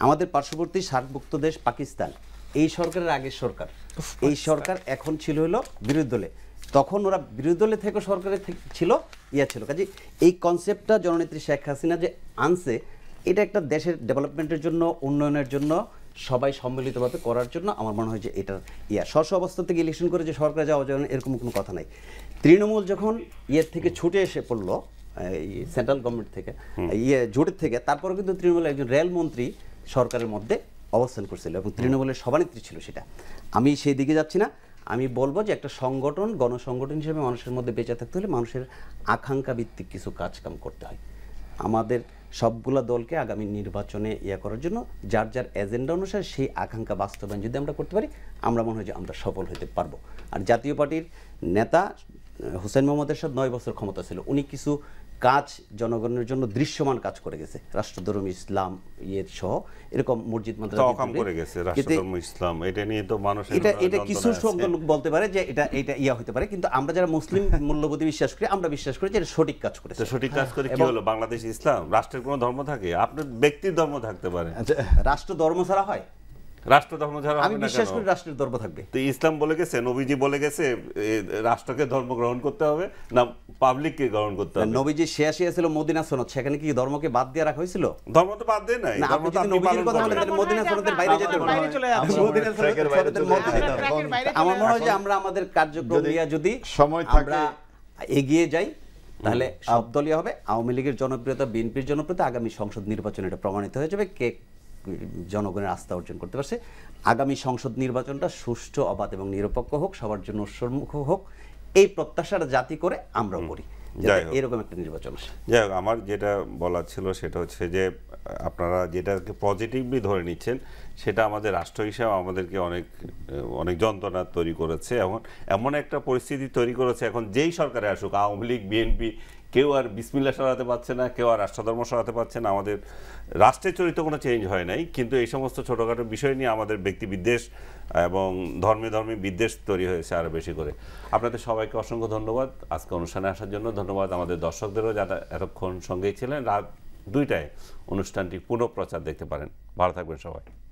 [SPEAKER 4] আমাদের পার্শ্ববর্তী সার্কভুক্ত দেশ পাকিস্তান, এই সরকারের আগের সরকার, এই সরকার এখন ছিল হলো বিরোধী দলে, তখন ওরা বিরোধী দলে থেকে সরকারে ছিল ছিল। কাজে এই কনসেপ্টটা জননেত্রী শেখ হাসিনা যে আনছে, এটা একটা দেশের ডেভেলপমেন্টের জন্য, উন্নয়নের জন্য, সবাই সম্মিলিতভাবে করার জন্য আমার মনে হয় যে এটার স্ব অবস্থা থেকে ইলেকশন করে যে সরকারে যাওয়া যাবে এরকম কোনো কথা নাই। তৃণমূল যখন থেকে ছুটে এসে পড়লো সেন্ট্রাল গভর্নমেন্ট থেকে, জোটের থেকে, তারপরে কিন্তু তৃণমূলের একজন রেল মন্ত্রী সরকারের মধ্যে অবস্থান করছিল এবং তৃণমূলের সভানেত্রী ছিল সেটা। আমি সেই দিকে যাচ্ছি না, আমি বলবো যে একটা সংগঠন, গণসংগঠন হিসেবে মানুষের মধ্যে বেঁচে থাকতে হলে মানুষের আকাঙ্ক্ষা ভিত্তিক কিছু কাজকাম করতে হয়। আমাদের সবগুলা দলকে আগামী নির্বাচনে করার জন্য যার যার এজেন্ডা অনুসারে সেই আকাঙ্ক্ষা বাস্তবায়ন যদি আমরা করতে পারি, আমরা মনে হয় যে আমরা সফল হতে পারবো। আর জাতীয় পার্টির নেতা হোসেন মোহাম্মদ এরশাদ 9 বছর ক্ষমতা ছিল, উনি কিছু কাজ জনগণের জন্য দৃশ্যমান কাজ করে গেছে, রাষ্ট্রধর্ম ইসলাম সহ এরকম মসজিদ এটা কিছু লোক বলতে পারে যে এটা হতে পারে, কিন্তু আমরা যারা মুসলিম মূল্যবোধে বিশ্বাস করি, আমরা বিশ্বাস করি যে এটা সঠিক কাজ করেছে।
[SPEAKER 1] সঠিক কাজ করে কি হলো? বাংলাদেশ ইসলাম রাষ্ট্রের কোনো ধর্ম থাকে, আপনার ব্যক্তির ধর্ম থাকতে পারে,
[SPEAKER 4] রাষ্ট্র ধর্ম ছাড়া হয়?
[SPEAKER 1] রাষ্ট্র ধর্ম ছাড়া
[SPEAKER 4] আমি
[SPEAKER 1] হবে না
[SPEAKER 4] বিশ্বাস
[SPEAKER 1] কেন?
[SPEAKER 4] করি রাষ্ট্রের ধর্ম থাকবে।
[SPEAKER 1] তো ইসলাম বলে গেছে, নবীজি বলে গেছে রাষ্ট্রকে ধর্ম গ্রহণ করতে হবে না পাবলিককে গ্রহণ করতে হবে?
[SPEAKER 4] নবীজি শেষ ছিল মদিনা সনদ, সেখানে কি ধর্মকে বাদ দিয়ে রাখা হয়েছিল?
[SPEAKER 1] ধর্ম তো বাদ দেয় নাই,
[SPEAKER 4] না,
[SPEAKER 1] ধর্ম
[SPEAKER 4] আপনি
[SPEAKER 1] তো
[SPEAKER 4] যদি
[SPEAKER 1] আপনি
[SPEAKER 4] নবীজির
[SPEAKER 1] পালন
[SPEAKER 4] কথা বলেন
[SPEAKER 1] করবেন।
[SPEAKER 4] তাহলে মদিনা সনদের বাইরে যেতে হবে।
[SPEAKER 2] বাইরে চলে যাচ্ছে।
[SPEAKER 3] আমরা ট্র্যাকের বাইরে চলে
[SPEAKER 4] মধ্যে
[SPEAKER 3] যাচ্ছি।
[SPEAKER 4] যেতে হবে।
[SPEAKER 2] ট্র্যাকের বাইরে চলে
[SPEAKER 4] আমার মনে হয় যে
[SPEAKER 3] এখন
[SPEAKER 4] আমরা আমাদের কার্যক্রম
[SPEAKER 3] যদি
[SPEAKER 4] নিয়ে যদি
[SPEAKER 3] সময় থাকে-
[SPEAKER 4] আমরা এগিয়ে যাই তাহলে সব দলীয় হবে। আওয়ামী লীগের জনপ্রিয়তা, বিএনপির জনপ্রিয়তা আগামী সংসদ নির্বাচনে এটা প্রমাণিত হয়ে যাবে কে জনগণের আস্থা অর্জন করতে পারছে। আগামী সংসদ নির্বাচনটা সুষ্ঠু, অবাধ এবং নিরপেক্ষ হোক, সবার জন্য উৎসন্মুখ হোক, এই প্রত্যাশাটা জাতি করে আমরাও করি,
[SPEAKER 1] যাই
[SPEAKER 4] যাতে
[SPEAKER 1] হোক।
[SPEAKER 4] এরকম একটা নির্বাচন আসে।
[SPEAKER 1] যাই হোক, আমার যেটা বলার ছিল সেটা হচ্ছে যে আপনারা যেটাকে পজিটিভলি ধরে নিচ্ছেন সেটা আমাদের রাষ্ট্র হিসাবে আমাদেরকে অনেক অনেক যন্ত্রণা তৈরি করেছে। এখন এমন একটা পরিস্থিতি তৈরি করেছে, এখন যেই সরকারে আসুক, আওয়ামী লীগ, বিএনপি, কেউ আর বিসমিল্লাহ সরাতে পারছে না, কেউ আর রাষ্ট্রধর্ম সরাতে পারছে না। আমাদের রাষ্ট্রের চরিত্র কোনো চেঞ্জ হয় নাই, কিন্তু এই সমস্ত ছোটোখাটো বিষয় নিয়ে আমাদের ব্যক্তি বিদ্বেষ এবং ধর্মে ধর্মে বিদ্বেষ তৈরি হয়েছে আরও বেশি করে। আপনাদের সবাইকে অসংখ্য ধন্যবাদ আজকে অনুষ্ঠানে আসার জন্য। ধন্যবাদ আমাদের দর্শকদেরও যারা এতক্ষণ সঙ্গেই ছিলেন। রাত 2টায় অনুষ্ঠানটি পুনঃপ্রচার দেখতে পারেন। ভালো থাকবেন সবাই।